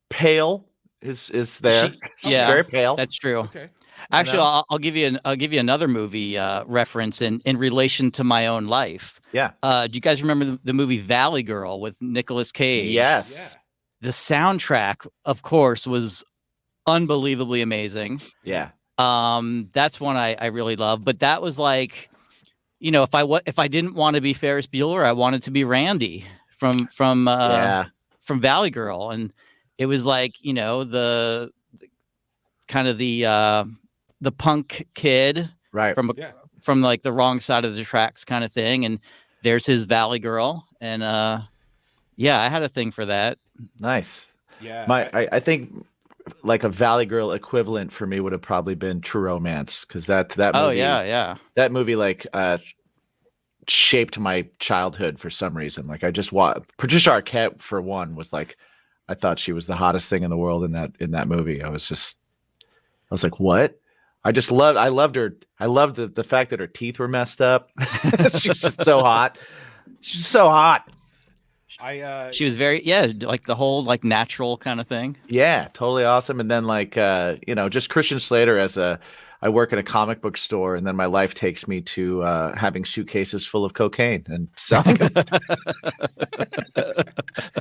Pale is there. She's yeah, very pale. That's true. okay. Actually, know? I'll give you another movie reference in relation to my own life. Yeah. Do you guys remember the movie Valley Girl with Nicolas Cage? Yes. The soundtrack, of course, was unbelievably amazing. Yeah. That's one I really love. But that was like, if I didn't want to be Ferris Bueller, I wanted to be Randy from Valley Girl, and it was like the kind of the punk kid Right. from like the wrong side of the tracks kind of thing, and there's his Valley Girl, and I had a thing for that. Nice. Yeah. I think like a Valley Girl equivalent for me would have probably been True Romance, because that movie, Oh yeah. that movie like shaped my childhood for some reason. Like I just Patricia Arquette for one was like, I thought she was the hottest thing in the world in that movie. I was like, what? I loved her. I loved the fact that her teeth were messed up. She was just so hot. She's so hot. I She was very like the whole like natural kind of thing. Yeah, totally awesome. And then like just Christian Slater I work at a comic book store, and then my life takes me to having suitcases full of cocaine and selling them.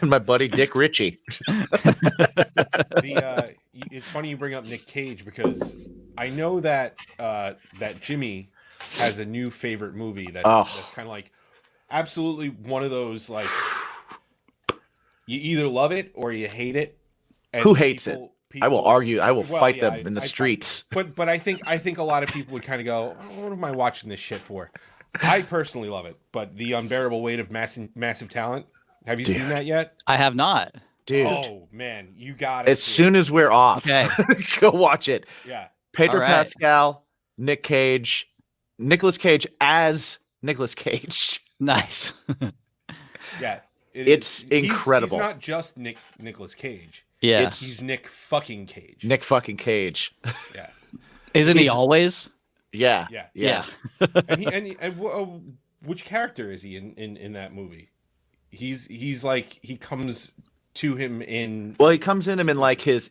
And my buddy Dick Ritchie. It's funny you bring up Nick Cage, because I know that that Jimmy has a new favorite movie that's kind of like absolutely one of those, like, you either love it or you hate it. And Who hates it? I will argue. I will fight them in the streets. But I think a lot of people would kind of go, oh, what am I watching this shit for? I personally love it, but The Unbearable Weight of Massive Talent. Have you seen that yet? I have not. Dude. Oh man, you got it. As soon as we're off, Okay. go watch it. Yeah. Pedro All right. Pascal, Nick Cage, Nicolas Cage as Nicolas Cage. Nice. Yeah. It's incredible. He's not just Nicolas Cage. Yeah. He's Nick fucking Cage. Nick fucking Cage. Yeah. Isn't he he's- always? Yeah. Yeah. Yeah. Which character is he in that movie? He's like, he comes to him in. Well, he comes in him in like his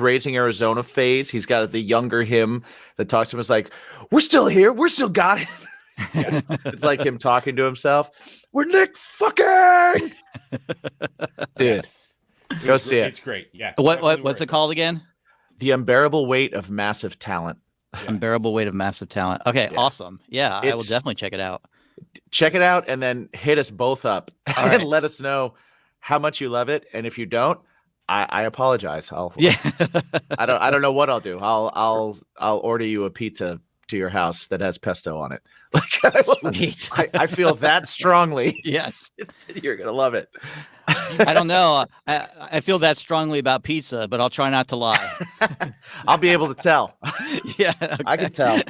Raising Arizona phase. He's got the younger him that talks to him. It's like, we're still here. We're still got it. Yeah. It's like him talking to himself. We're Nick fucking. Dude, Yes. Go see it. It's great. Yeah. What's Definitely it called again? The Unbearable Weight of Massive Talent. Yeah. Unbearable Weight of Massive Talent. Okay, Yeah. awesome. Yeah, I will It's- definitely check it out. Check it out and then hit us both up All and right. let us know how much you love it. And if you don't, I apologize. Yeah. I don't know what I'll do. I'll order you a pizza to your house that has pesto on it. Like Sweet. I feel that strongly. Yes. You're gonna love it. I don't know. I feel that strongly about pizza, but I'll try not to lie. I'll be able to tell. Yeah. I can tell.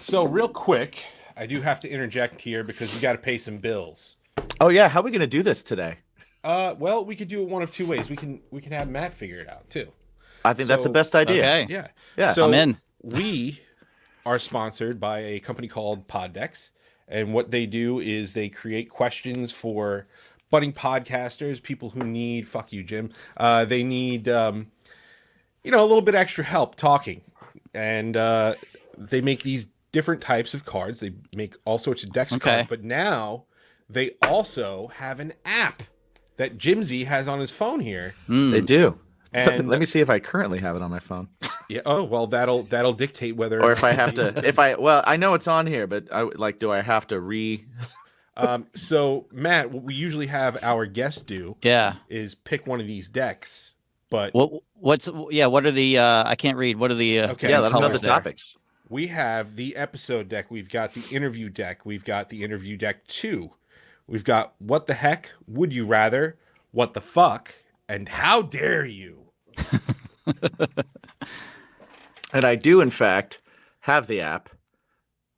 So real quick, I do have to interject here because we got to pay some bills. Oh yeah, how are we gonna do this today? Well, we could do it one of two ways. We can have Matt figure it out too. I think that's the So- best idea. Okay. Yeah. Yeah, So I'm in. we are sponsored by a company called Poddex, and what they do is they create questions for budding podcasters, people who need fuck you, Jim. They need a little bit extra help talking, and they make these different types of cards. They make all sorts of Dex Okay. cards, but now they also have an app that Jimsy has on his phone here. They do. And Let me see if I currently have it on my phone, yeah, oh well, that'll dictate whether or if I have to. Well, I know it's on here, but do I have to So Matt, what we usually have our guests do Yeah. is pick one of these decks, but What are the I can't read. What are the Okay, Yeah, let us know colors the there? topics. we have the episode deck, we've got the interview deck, we've got the interview deck 2, we've got what the heck, would you rather, what the fuck, and how dare you. And I do, in fact, have the app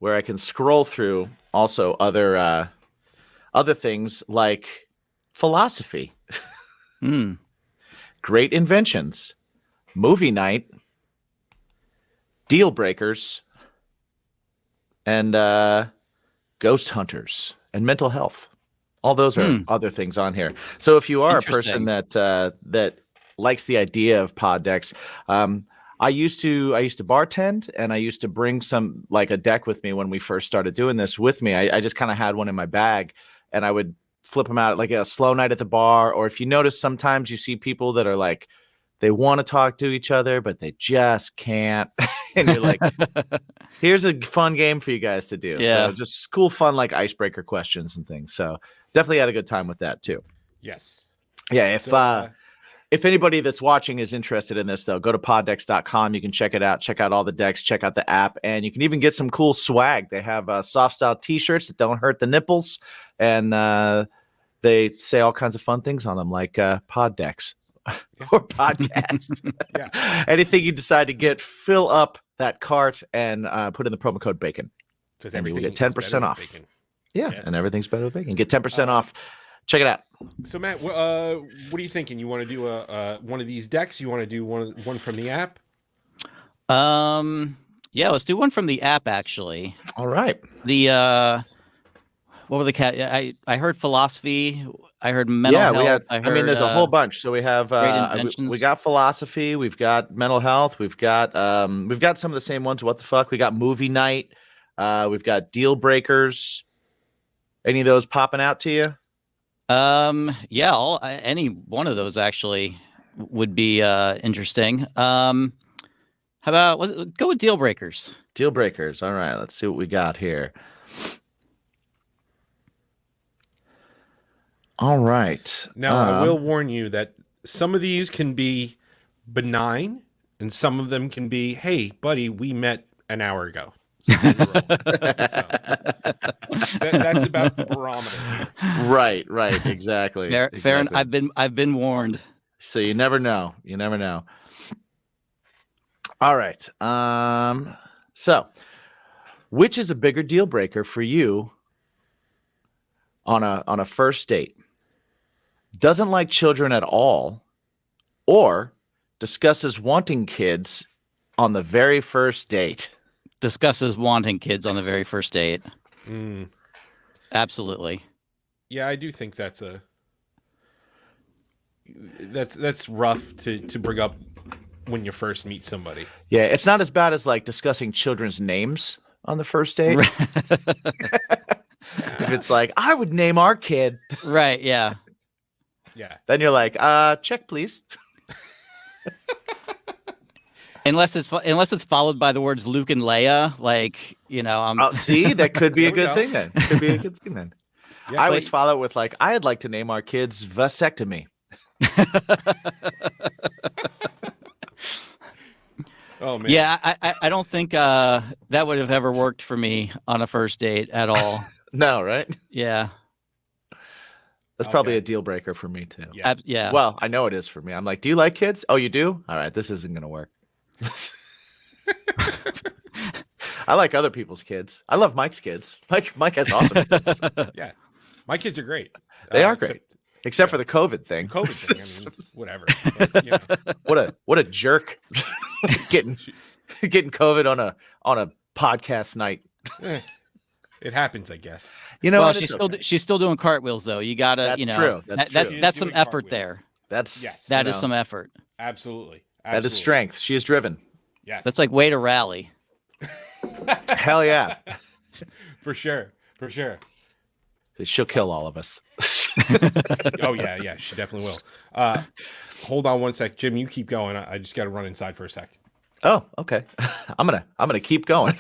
where I can scroll through also other things like philosophy, Hmm. great inventions, movie night, deal breakers, and ghost hunters and mental health. All those are other things on here. So if you are a person that likes the idea of pod decks, I used to bartend, and I used to bring some, like, a deck with me when we first started doing this with me. I just kind of had one in my bag, and I would flip them out like a slow night at the bar. Or if you notice, sometimes you see people that are like, they want to talk to each other, but they just can't. And you're like, here's a fun game for you guys to do. Yeah. So just cool, fun, like icebreaker questions and things. So definitely had a good time with that too. Yes. Yeah. So, If anybody that's watching is interested in this, though, go to poddex.com. You can check it out. Check out all the decks. Check out the app. And you can even get some cool swag. They have soft style T-shirts that don't hurt the nipples. And they say all kinds of fun things on them, like pod decks or podcasts. Yeah. Anything you decide to get, fill up that cart and put in the promo code BACON. because and you will everything get is 10% better with off. bacon. Yeah. Yes. And everything's better with bacon. Get 10% off. Check it out. So Matt, what are you thinking? You want to do one of these decks? You want to do one from the app? Yeah, let's do one from the app actually. All right. The what were the cat? I heard philosophy. I heard mental health. I mean, there's a whole bunch. So we have great we inventions. got philosophy, we've got mental health, we've got some of the same ones. What the fuck? We got movie night, we've got deal breakers. Any of those popping out to you? Yeah, any one of those actually would be interesting. How about go with deal breakers? Deal breakers. All right, let's see what we got here. All right. Now, I will warn you that some of these can be benign, and some of them can be, "Hey, buddy, we met an hour ago." So that's about the barometer here. Right, exactly. Fair. Exactly. I've been warned. So you never know. All right. So which is a bigger deal breaker for you on a first date? Doesn't like children at all, or discusses wanting kids on the very first date? Discusses wanting kids on the very first date. Absolutely. Yeah, I do think that's rough to bring up when you first meet somebody. Yeah, it's not as bad as like discussing children's names on the first date. If it's like, I would name our kid, Right. Yeah. Yeah. then you're like, check please. Unless it's followed by the words Luke and Leia, like See, that could be a There we good go. thing then. Could be a good thing then. Yeah, I always follow it with like, I'd like to name our kids vasectomy. Oh man. Yeah, I don't think that would have ever worked for me on a first date at all. No, right? Yeah. That's probably Okay. a deal breaker for me too. Yeah. Yeah. Well, I know it is for me. I'm like, do you like kids? Oh, you do? All right, this isn't gonna work. I like other people's kids. I love Mike's kids. Mike has awesome kids. Yeah. My kids are great. They are except great. Except for the COVID thing. The COVID thing. I mean, whatever. But, you know. What a jerk. getting COVID on a podcast night. It happens, I guess. You know Well, what? she's It's still okay. she's still doing cartwheels though. You gotta, That's you know, true. That's that's true. that's She's some doing effort cartwheels. there. That's Yes. That you is know, some effort. Absolutely. that is strength. She is driven. Yes. That's like way to rally. Hell yeah. For sure. She'll kill all of us. Oh yeah, she definitely will. Hold on one sec, Jim. You keep going. I just got to run inside for a sec. Oh, okay. I'm gonna keep going.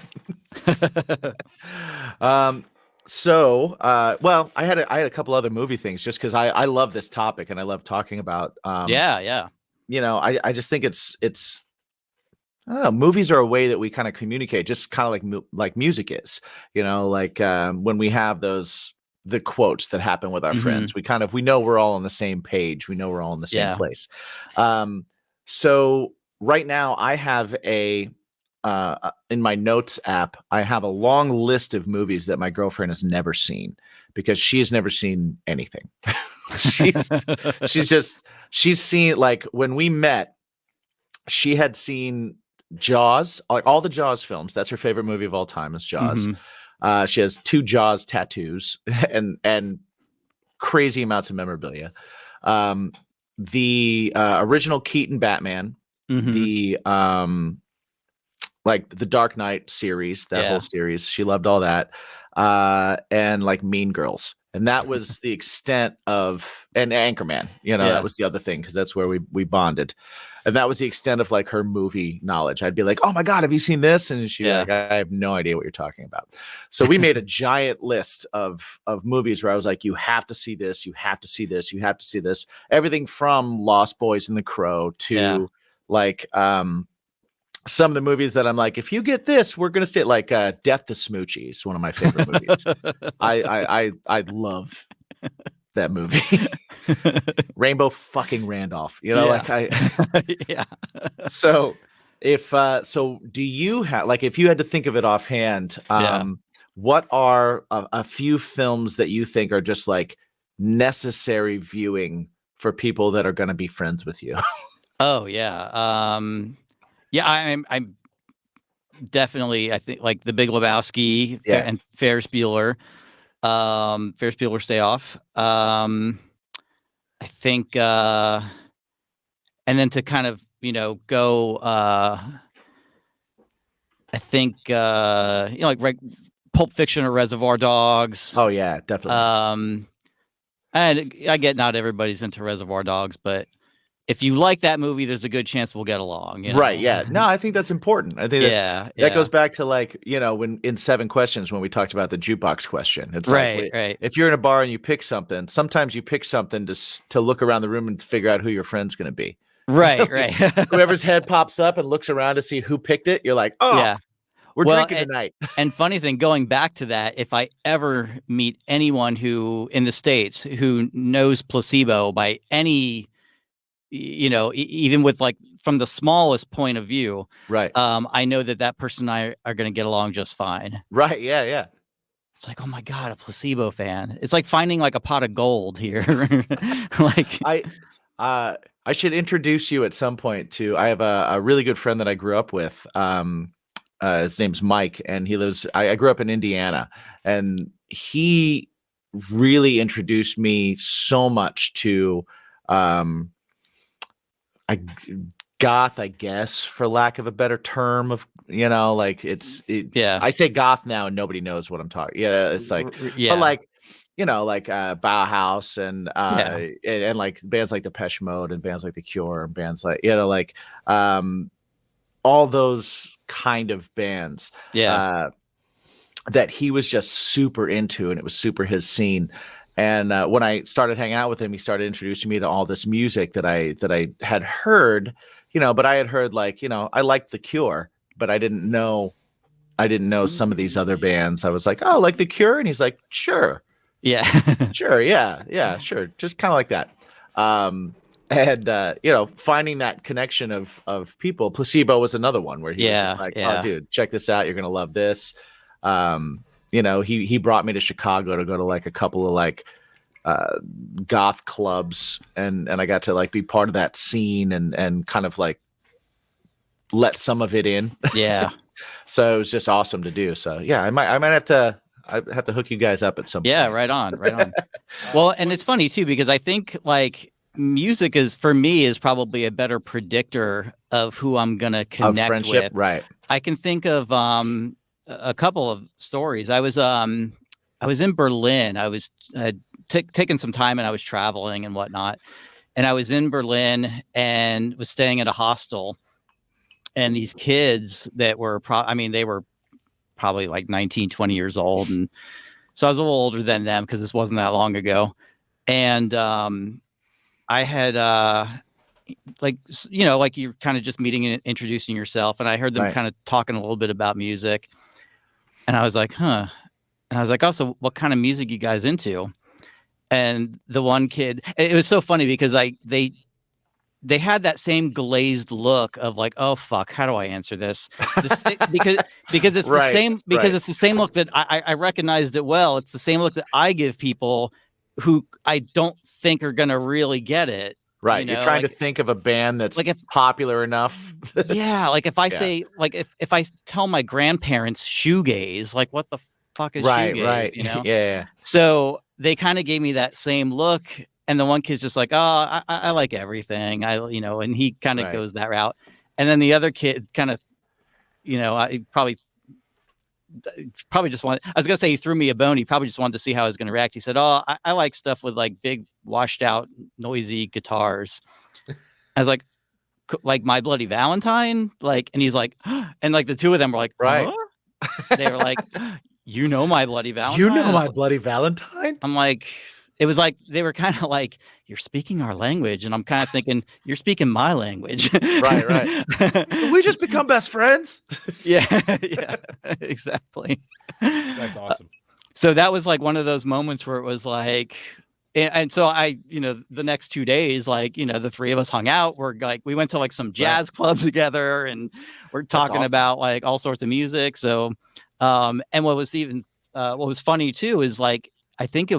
So, well, I had a couple other movie things just because I love this topic and I love talking about. Yeah. You know, I just think it's I don't know. Movies are a way that we kind of communicate, just kind of like music is. You know, like when we have the quotes that happen with our friends, we know we're all on the same page. We know we're all in the same place. So right now I have in my notes app, I have a long list of movies that my girlfriend has never seen because she's never seen anything. she's seen, like, when we met, she had seen Jaws, like all the Jaws films. That's her favorite movie of all time is Jaws. She has 2 Jaws tattoos and crazy amounts of memorabilia. The original Keaton Batman, the like the Dark Knight series, that whole series. She loved all that. And like Mean Girls. And that was the extent of, and Anchorman, you know, that was the other thing, because that's where we bonded. And that was the extent of like her movie knowledge. I'd be like, oh my God, have you seen this? And she'd be like, I have no idea what you're talking about. So we made a giant list of movies where I was like, you have to see this, you have to see this, you have to see this. Everything from Lost Boys and The Crow to like some of the movies that I'm like, if you get this, we're gonna stay, like Death to Smoochie is one of my favorite movies. I love that movie. Rainbow fucking Randolph, you know, So do you have, like, if you had to think of it offhand, what are a few films that you think are just like necessary viewing for people that are going to be friends with you? Oh yeah. I'm definitely, I think, like The Big Lebowski and Ferris Bueller. Ferris Bueller Stay Off. I think, and then to kind of, you know, go, I think, you know, like Pulp Fiction or Reservoir Dogs. Oh yeah, definitely. And I get not everybody's into Reservoir Dogs, but if you like that movie, there's a good chance we'll get along. You know? Right. Yeah. No, I think that's important. I think that goes back to, like, you know, when in 7 Questions, when we talked about the jukebox question, it's right. If you're in a bar and you pick something, sometimes you pick something to look around the room and figure out who your friend's going to be. Right. Whoever's head pops up and looks around to see who picked it, you're like, oh, yeah, we're drinking tonight. And funny thing, going back to that, if I ever meet anyone who in the States who knows Placebo by any, you know, even with, like, from the smallest point of view, right? I know that person and I are going to get along just fine. Right. Yeah. It's like, oh my God, a Placebo fan. It's like finding like a pot of gold here. Like, I should introduce you at some point to, I have a really good friend that I grew up with. His name's Mike, and he lives, I grew up in Indiana, and he really introduced me so much to, goth, I guess, for lack of a better term, of, you know, like I say goth now and nobody knows what I'm talking. Yeah, it's like, but like, you know, like Bauhaus and like bands like Depeche Mode and bands like The Cure and bands like, you know, like all those kind of bands that he was just super into, and it was super his scene. And when I started hanging out with him, he started introducing me to all this music that I had heard, but I had heard like, I liked The Cure, but I didn't know some of these other bands. I was like, oh, like The Cure? And he's like, sure. Yeah. Sure, yeah, sure. Just kind of like that. And finding that connection of people. Placebo was another one where he was just like, oh, dude, check this out. You're gonna love this. He brought me to Chicago to go to like a couple of like goth clubs, and I got to like be part of that scene and kind of like let some of it in. Yeah. So it was just awesome to do. So yeah, I might have to hook you guys up at some point. Yeah, right on. Well, and it's funny too, because I think like music is probably a better predictor of who I'm gonna connect with. Right. I can think of a couple of stories. I was in Berlin. I was taking some time, and I was traveling and whatnot. And I was in Berlin and was staying at a hostel. And these kids that were they were probably like 19, 20 years old. And so I was a little older than them because this wasn't that long ago. And I had like you're kind of just meeting and introducing yourself. And I heard them kind of talking a little bit about music. And I was like, huh. And I was like, oh, so what kind of music you guys into? And the one kid, it was so funny because they had that same glazed look of like, oh fuck, how do I answer this? Because it's the same, it's the same look that I recognized it well. It's the same look that I give people who I don't think are gonna really get it. Right. You're trying to think of a band that's like popular enough. Yeah. Like if I say, like if I tell my grandparents shoegaze, like what the fuck is shoegaze? Right. Yeah. So they kind of gave me that same look. And the one kid's just like, oh, I like everything. And he kind of goes that route. And then the other kid kind of, I probably just wanted, I was going to say he threw me a bone. He probably just wanted to see how I was going to react. He said, oh, I like stuff with like big washed out, noisy guitars. I was like My Bloody Valentine? Like, and he's like, and like the two of them were like, huh? They were like, My Bloody Valentine? My Bloody Valentine? I'm like, it was like they were kind of like, you're speaking our language, and I'm kind of thinking you're speaking my language. Right. We just become best friends. Yeah, exactly. That's awesome. So that was like one of those moments where it was like, and so I, the next 2 days, like, the three of us hung out. We went to like some jazz clubs together, and we're talking about like all sorts of music. So, and what was funny too is like, I think it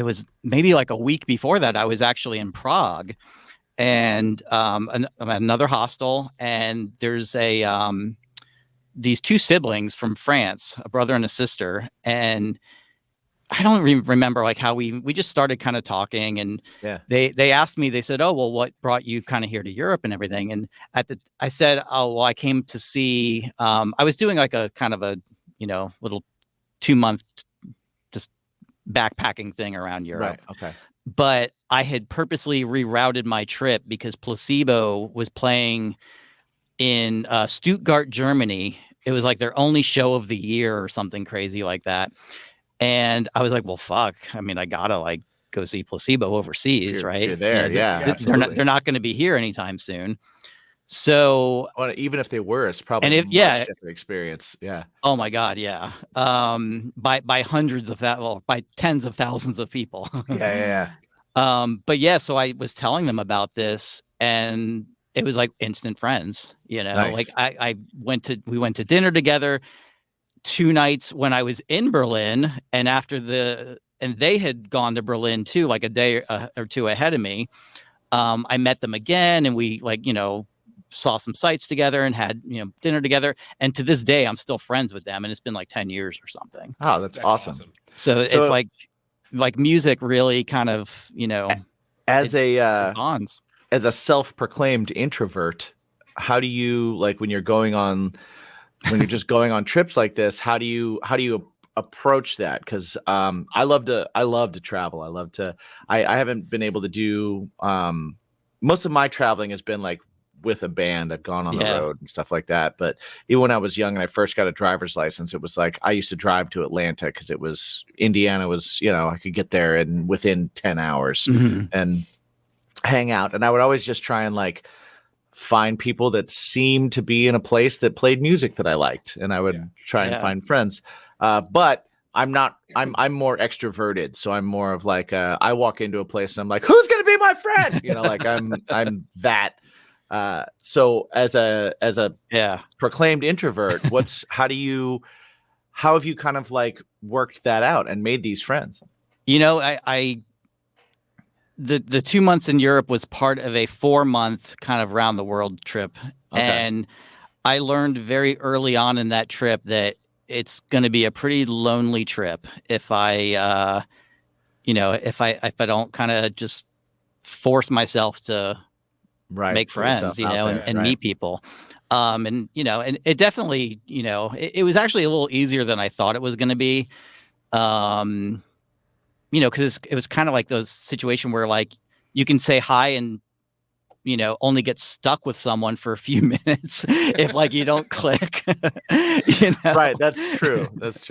was maybe like a week before that, I was actually in Prague, and another hostel, and there's these two siblings from France, a brother and a sister, and I don't remember like how we just started kind of talking, and they asked me, they said, oh, well, what brought you kind of here to Europe and everything? And I said, oh, well, I came to see, I was doing like a kind of a, little 2-month just backpacking thing around Europe. Right. Okay. But I had purposely rerouted my trip because Placebo was playing in Stuttgart, Germany. It was like their only show of the year or something crazy like that. And I was like, well, fuck. I mean, I gotta like go see Placebo overseas, right? You're there, they're not going to be here anytime soon. So, well, even if they were, it's probably a much different experience. Yeah. Oh my God, yeah. By hundreds of that, well, by tens of thousands of people. Yeah. But yeah, so I was telling them about this, and it was like instant friends. Nice. Like we went to dinner together 2 nights when I was in Berlin, and and they had gone to Berlin too, like a day or two ahead of me. I met them again, and we saw some sights together and had dinner together. And to this day, I'm still friends with them, and it's been like 10 years or something. Oh, that's awesome. So it's like music really kind of as a bonds. As a self-proclaimed introvert, how do you when you're just going on trips like this, how do you approach that? Because I love to travel. I haven't been able to do most of my traveling has been like with a band. I've gone on the Yeah. road and stuff like that. But even when I was young and I first got a driver's license, it was like I used to drive to Atlanta because it was Indiana was, I could get there and within 10 hours Mhm. and hang out. And I would always just try and like find people that seemed to be in a place that played music that I liked. And I would try and Yeah. find friends. But I'm more extroverted. So I'm more of like, I walk into a place and I'm like, who's going to be my friend? Like I'm that. So as a Yeah. proclaimed introvert, how have you kind of like worked that out and made these friends? The 2 months in Europe was part of a 4-month kind of round the world trip. Okay. And I learned very early on in that trip that it's going to be a pretty lonely trip if I don't kind of just force myself to make Put yourself friends, out there, and right. meet people. And it definitely, it was actually a little easier than I thought it was going to be. Because it was kind of like those situation where like you can say hi and only get stuck with someone for a few minutes if like you don't click. Right, that's true. It's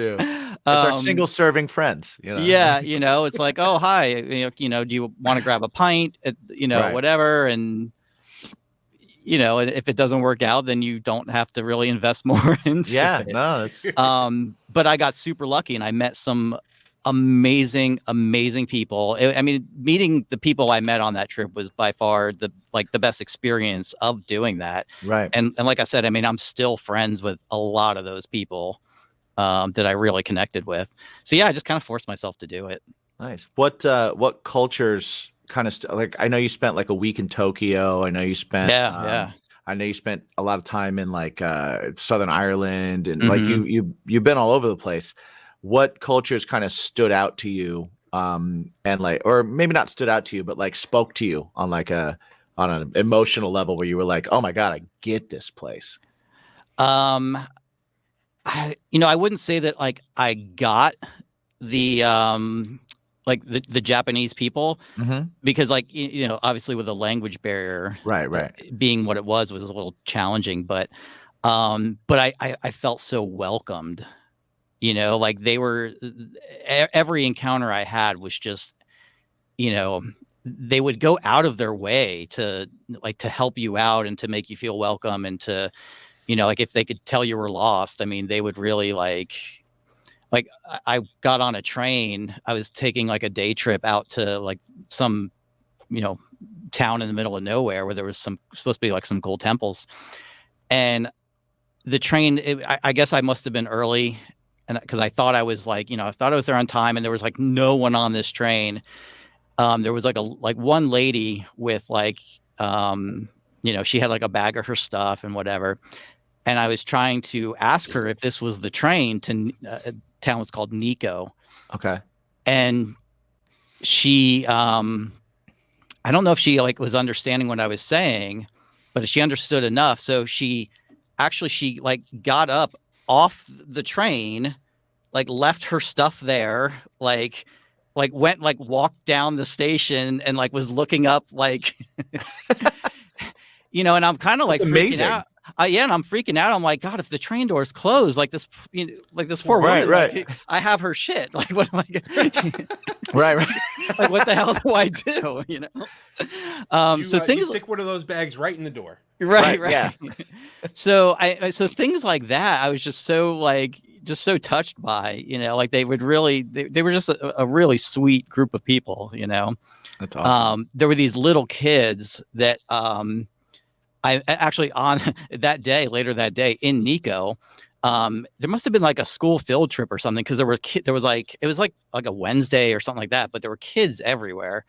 our single serving friends. Yeah, it's like, oh hi, do you want to grab a pint? Right. Whatever, and if it doesn't work out, then you don't have to really invest more into it. No, that's But I got super lucky and I met some amazing people. Meeting the people I met on that trip was by far the best experience of doing that. right. And like I said, I'm still friends with a lot of those people that I really connected with. So yeah, I just kind of forced myself to do it. Nice. What cultures kind of like? I know you spent like a week in Tokyo. I know you spent I know you spent a lot of time in like Southern Ireland and like you've been all over the place. What cultures kind of stood out to you, and like, or maybe not stood out to you, but like spoke to you on like on an emotional level where you were like, oh my God, I get this place. I wouldn't say that like I got the like the Japanese people because like obviously with a language barrier, right, being what it was a little challenging, but I felt so welcomed. Like they were, every encounter I had was just, they would go out of their way to help you out and to make you feel welcome and to, like if they could tell you were lost, they would really like I got on a train. I was taking like a day trip out to like some, town in the middle of nowhere where there was supposed to be like some cool temples, and the train, I guess I must have been early. And because I thought I was like, I thought I was there on time, and there was like no one on this train. There was like one lady with like, she had like a bag of her stuff and whatever. And I was trying to ask her if this was the train to a town was called Nico. Okay. And she, I don't know if she like was understanding what I was saying, but she understood enough. So she like got up off the train, like left her stuff there, like went like walked down the station and like was looking up like and I'm kind of like amazing. freaking out. And I'm freaking out. I'm like, God, if the train doors close, like this, like this poor woman, right. like, I have her shit. Like, what am I gonna right. like, what the hell do I do? So things you stick one of those bags right in the door. Right. Yeah. So things like that, I was just so touched by, like they would really, they were just a really sweet group of people, That's awesome. There were these little kids that, I actually on later that day in Nico, there must have been like a school field trip or something. Cause there was like, it was like a Wednesday or something like that, but there were kids everywhere.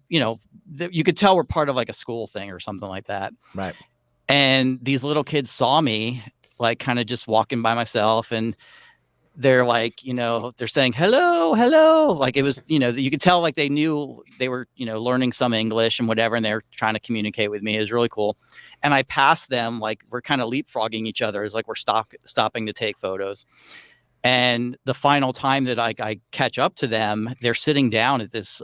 You could tell we're part of like a school thing or something like that. Right. And these little kids saw me like kind of just walking by myself, and they're like, they're saying, hello. Like it was, you could tell like they knew they were, learning some English and whatever. And they're trying to communicate with me. It was really cool. And I passed them, like we're kind of leapfrogging each other. It's like we're stopping to take photos. And the final time that I catch up to them, they're sitting down at this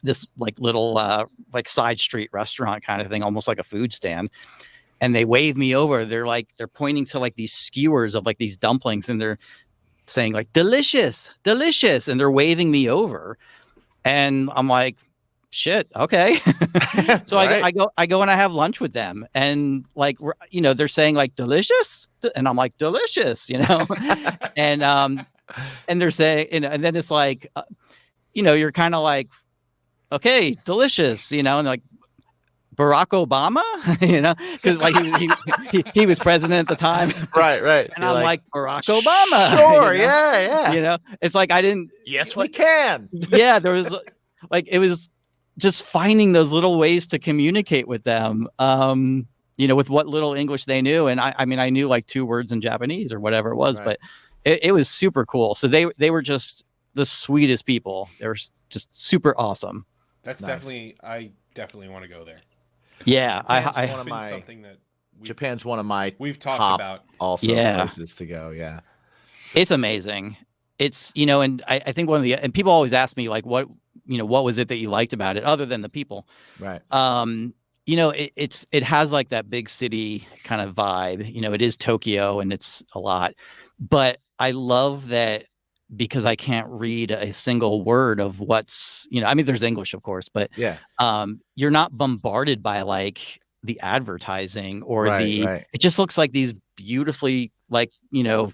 this like little like side street restaurant kind of thing, almost like a food stand. And they wave me over. They're pointing to like these skewers of like these dumplings, and they're saying like delicious, delicious, and they're waving me over. And I'm like, shit, okay. So Right. I go and I have lunch with them, and like they're saying like delicious, and I'm like delicious, and they're saying, and then it's like you're kind of like, okay, delicious, and like Barack Obama, because like he was president at the time, Right. and You're I'm like Barack Obama. Sure. Yeah. It's like I didn't. Yes, we can. Yeah, there was like it was just finding those little ways to communicate with them. With what little English they knew, and I mean I knew like 2 words in Japanese or whatever it was, Right. but it was super cool. So they were just the sweetest people. They were just super awesome. That's Nice. I definitely want to go there. Yeah, Japan's I one of Been my something that Japan's one of my we've talked top about. also Yeah. places to go. Yeah. it's amazing. It's and I think and people always ask me like what was it that you liked about it other than the people. Right. It has like that big city kind of vibe. It is Tokyo and it's a lot, but I love that because I can't read a single word of what's, I mean, there's English, of course, but Yeah. you're not bombarded by like the advertising or Right. it just looks like these beautifully like,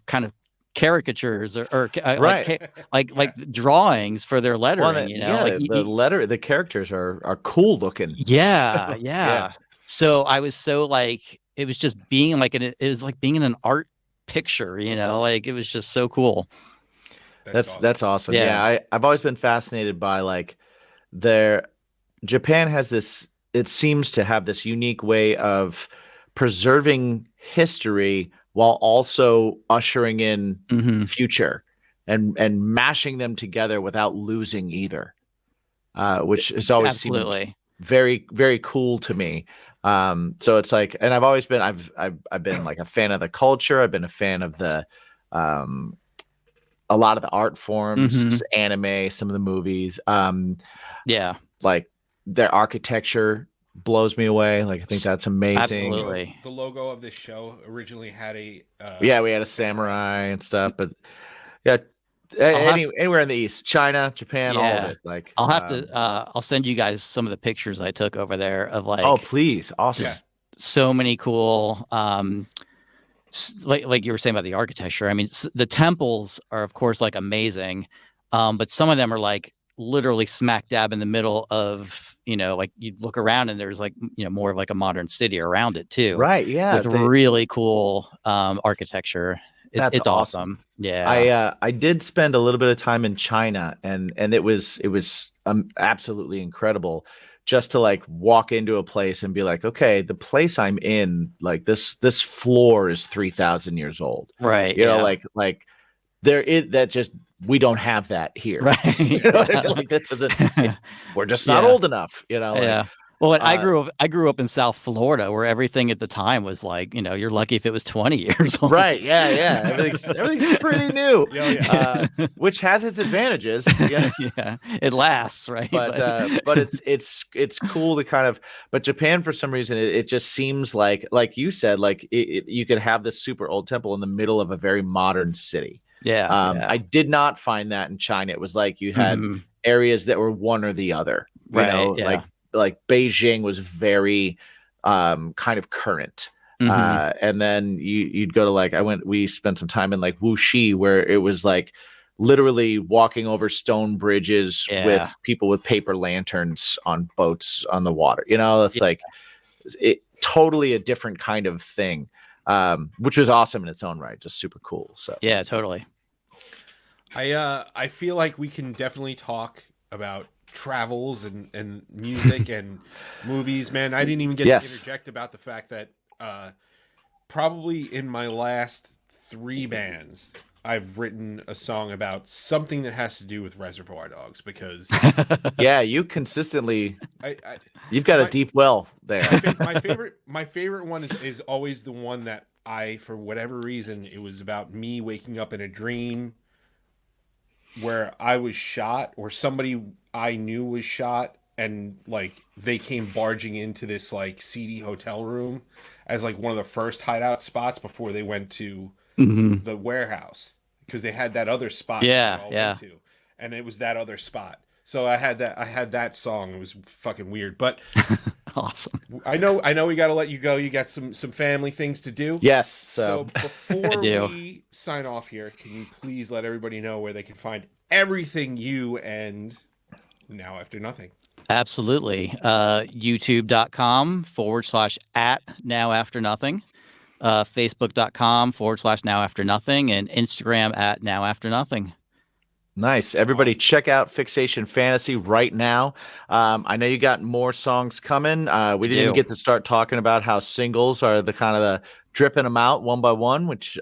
kind of caricatures or Right. like drawings for their lettering, Well, like the characters are cool looking. yeah, So, yeah. So I was so like, it was just being like, it was like being in an art picture, like it was just so cool. That's awesome. Yeah. Yeah, I've always been fascinated by like Japan has this, it seems to have this unique way of preserving history while also ushering in Mhm. future and mashing them together without losing either. Which has always seemed Absolutely. very, very cool to me. So it's like, and I've always been, I've been like a fan of the culture. I've been a fan of a lot of the art forms, Mhm. anime, some of the movies. Yeah, Like their architecture blows me away. Like I think that's amazing. absolutely. The logo of this show originally had a Yeah, we had a samurai and stuff, but yeah, have- anywhere in the East, China, Japan, all of Yeah. it. Like I'll have to I'll send you guys some of the pictures I took over there of like oh, please, awesome. Yeah. so many cool like you were saying about the architecture. I mean, the temples are of course like amazing, but some of them are like literally smack dab in the middle of like you look around and there's like more of like a modern city around it too, Right? Yeah, with really cool architecture. That's It's awesome. awesome. Yeah. I did spend a little bit of time in China, and it was absolutely incredible just to like walk into a place and be like, okay, the place I'm in, like this floor is 3,000 years old. Right. You know, yeah. like there is that just we don't have that here. Right. You know what I mean? Like that doesn't. We're just not Yeah. old enough. You know. Like, Yeah. Well, I grew up in South Florida where everything at the time was like, you're lucky if it was 20 years old. Right. Yeah. Everything's pretty new. Yeah. Which has its advantages. Yeah. Yeah. It lasts, right? But it's cool to kind of, but Japan for some reason it just seems like you said, like you could have this super old temple in the middle of a very modern city. yeah. I did not find that in China. It was like you had Mhm. areas that were one or the other. You Right, know, yeah. like Beijing was very kind of current. Mhm. And then you'd go to we spent some time in like Wuxi where it was like literally walking over stone bridges Yeah. with people with paper lanterns on boats on the water. You know, it's Yeah. like totally a different kind of thing. Which was awesome in its own right, just super cool. So Yeah, totally. I feel like we can definitely talk about travels and music and movies, man. I didn't even get Yes. to interject about the fact that probably in my last 3 bands I've written a song about something that has to do with Reservoir Dogs because yeah, you consistently I you've got a my- deep well there. my favorite one is always the one that for whatever reason, it was about me waking up in a dream where I was shot or somebody I knew was shot, and like they came barging into this like seedy hotel room as like one of the first hideout spots before they went to Mhm. the warehouse, because they had that other spot that Yeah, they all yeah. went to, and it was that other spot. So I had that song. It was fucking weird, but Awesome. I know we got to let you go. You got some family things to do. Yes. So So I before do. we sign off here, can you please let everybody know where they can find everything you and Now After Nothing? Absolutely. YouTube.com/@ now after nothing. Facebook.com/now after nothing, and Instagram @now after nothing. nice. Everybody, Awesome. check out Fixation Fantasy right now. I know you got more songs coming. We didn't even do. get to start talking about how singles are the kind of the dripping them out one by one, which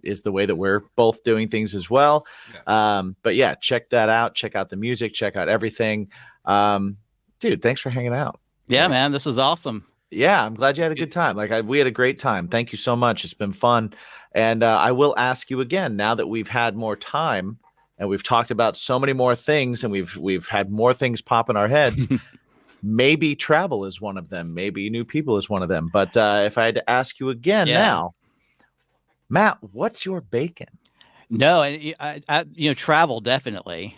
is the way that we're both doing things as well. But yeah, check that out. Check out the music. Check out everything. Dude, thanks for hanging out. Yeah, man, this was awesome. Yeah, I'm glad you had a good time. We had a great time. Thank you so much. It's been fun. And I will ask you again, now that we've had more time and we've talked about so many more things and we've had more things pop in our heads, maybe travel is one of them. Maybe new people is one of them. But if I had to ask you again Yeah. now, Matt, what's your bacon? No, and travel definitely,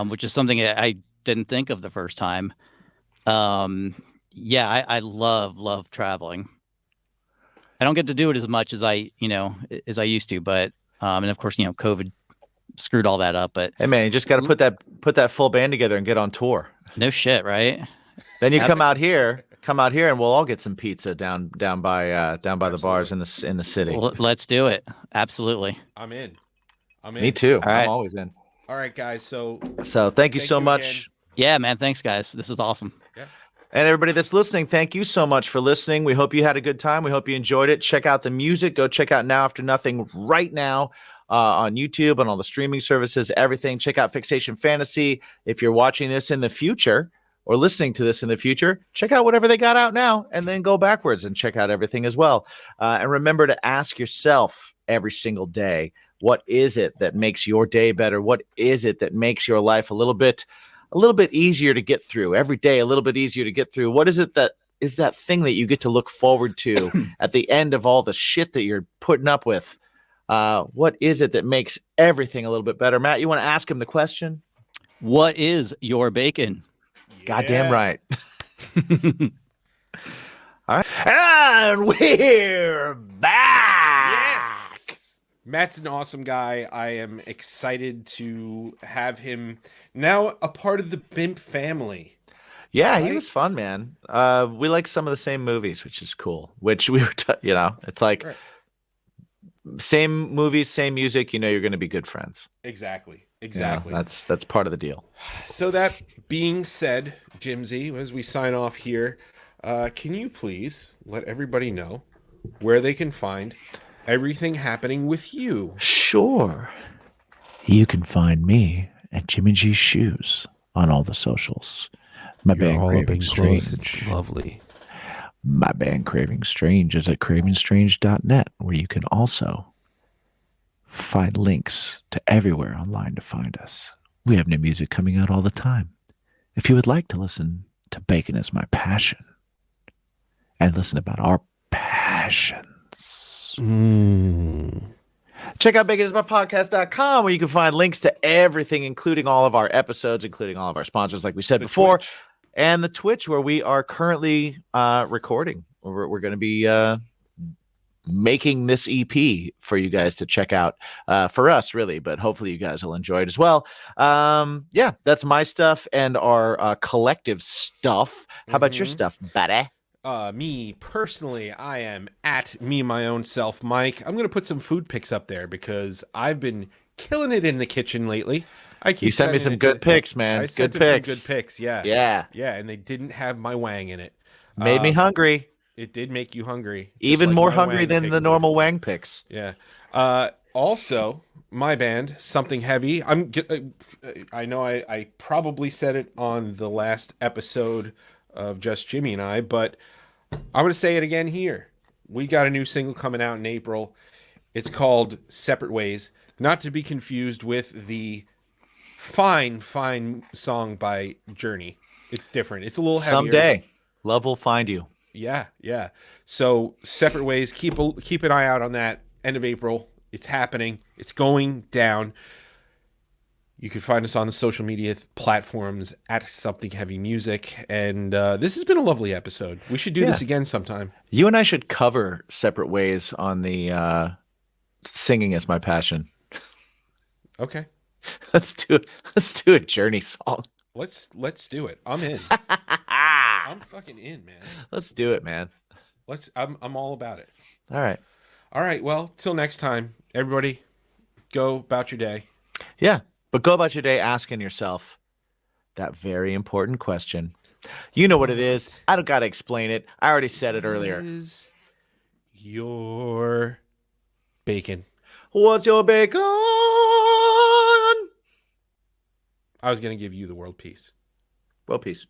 which is something that I didn't think of the first time. Yeah, I love traveling. I don't get to do it as much as I used to, but and of course, COVID screwed all that up. But Hey man, you just got to put that full band together and get on tour. no shit, right? Then you Abs- come out here, and we'll all get some pizza down by the bars in the city. Let's do it. Absolutely. I'm in. Me too. All right. I'm always in. All right, guys. So So thank you so much. again. Yeah, man. Thanks, guys. This is awesome. And everybody that's listening, thank you so much for listening. We hope you had a good time. We hope you enjoyed it. Check out the music. Go check out Now After Nothing right now on YouTube and all the streaming services, everything. Check out Fixation Fantasy. If you're watching this in the future or listening to this in the future, check out whatever they got out now and then go backwards and check out everything as well. And remember to ask yourself every single day, what is it that makes your day better? What is it that makes your life a little bit easier to get through every day, a little bit easier to get through? What is it that is that thing that you get to look forward to at the end of all the shit that you're putting up with? What is it that makes everything a little bit better? Matt, you want to ask him the question? What is your bacon? Goddamn right. All right. And we're back. Yes. Matt's an awesome guy. I am excited to have him now a part of the BIMP family. Yeah, he Right? was fun, man. We like some of the same movies, which is cool. Which we were, it's like Right. same movies, same music. You're going to be good friends. Exactly. Yeah, Exactly. that's part of the deal. So that being said, Jimsy, as we sign off here, can you please let everybody know where they can find everything happening with you? Sure. You can find me at Jimmy G's Shoes on all the socials. My band Craving Strange. It's lovely. My band Craving Strange is at cravingstrange.net, where you can also find links to everywhere online to find us. We have new music coming out all the time. If you would like to listen to Bacon is My Passion and listen about our passions, check out baconismypodcast.com, where you can find links to everything, including all of our episodes, including all of our sponsors, like we said before, Twitch. and the Twitch, where we are currently recording. We're going to be making this EP for you guys to check out, for us, really, but hopefully you guys will enjoy it as well. Yeah, that's my stuff and our collective stuff. How about your stuff, buddy? Me personally, I am at me my own self, Mike. I'm gonna put some food pics up there because I've been killing it in the kitchen lately. You sent me some good pics, man. I sent Good him some pics. good pics. Yeah, Yeah. and they didn't have my wang in it. Made me hungry. It did make you hungry, just Even like more my hungry wang than pic the would. normal Wang pics. Yeah. Also, my band, Something Heavy. I know I probably said it on the last episode of Just Jimmy and I, but I'm going to say it again here. We got a new single coming out in April. It's called Separate Ways, not to be confused with the fine song by Journey. It's different. It's a little heavier. Someday, love will find you. Yeah. So Separate Ways. Keep an eye out on that. End of April. It's happening. It's going down. You can find us on the social media platforms at Something Heavy Music. And this has been a lovely episode. We should do this again sometime. You and I should cover Separate Ways on the Singing Is My Passion. Okay. Let's do a Journey song. Let's do it. I'm in. I'm fucking in, man. Let's do it, man. I'm all about it. All right. Well, till next time, everybody, go about your day. Yeah. But go about your day asking yourself that very important question. You know what it is. I don't got to explain it. I already said it earlier. Is your bacon? What's your bacon? I was going to give you the world peace. Well, peace.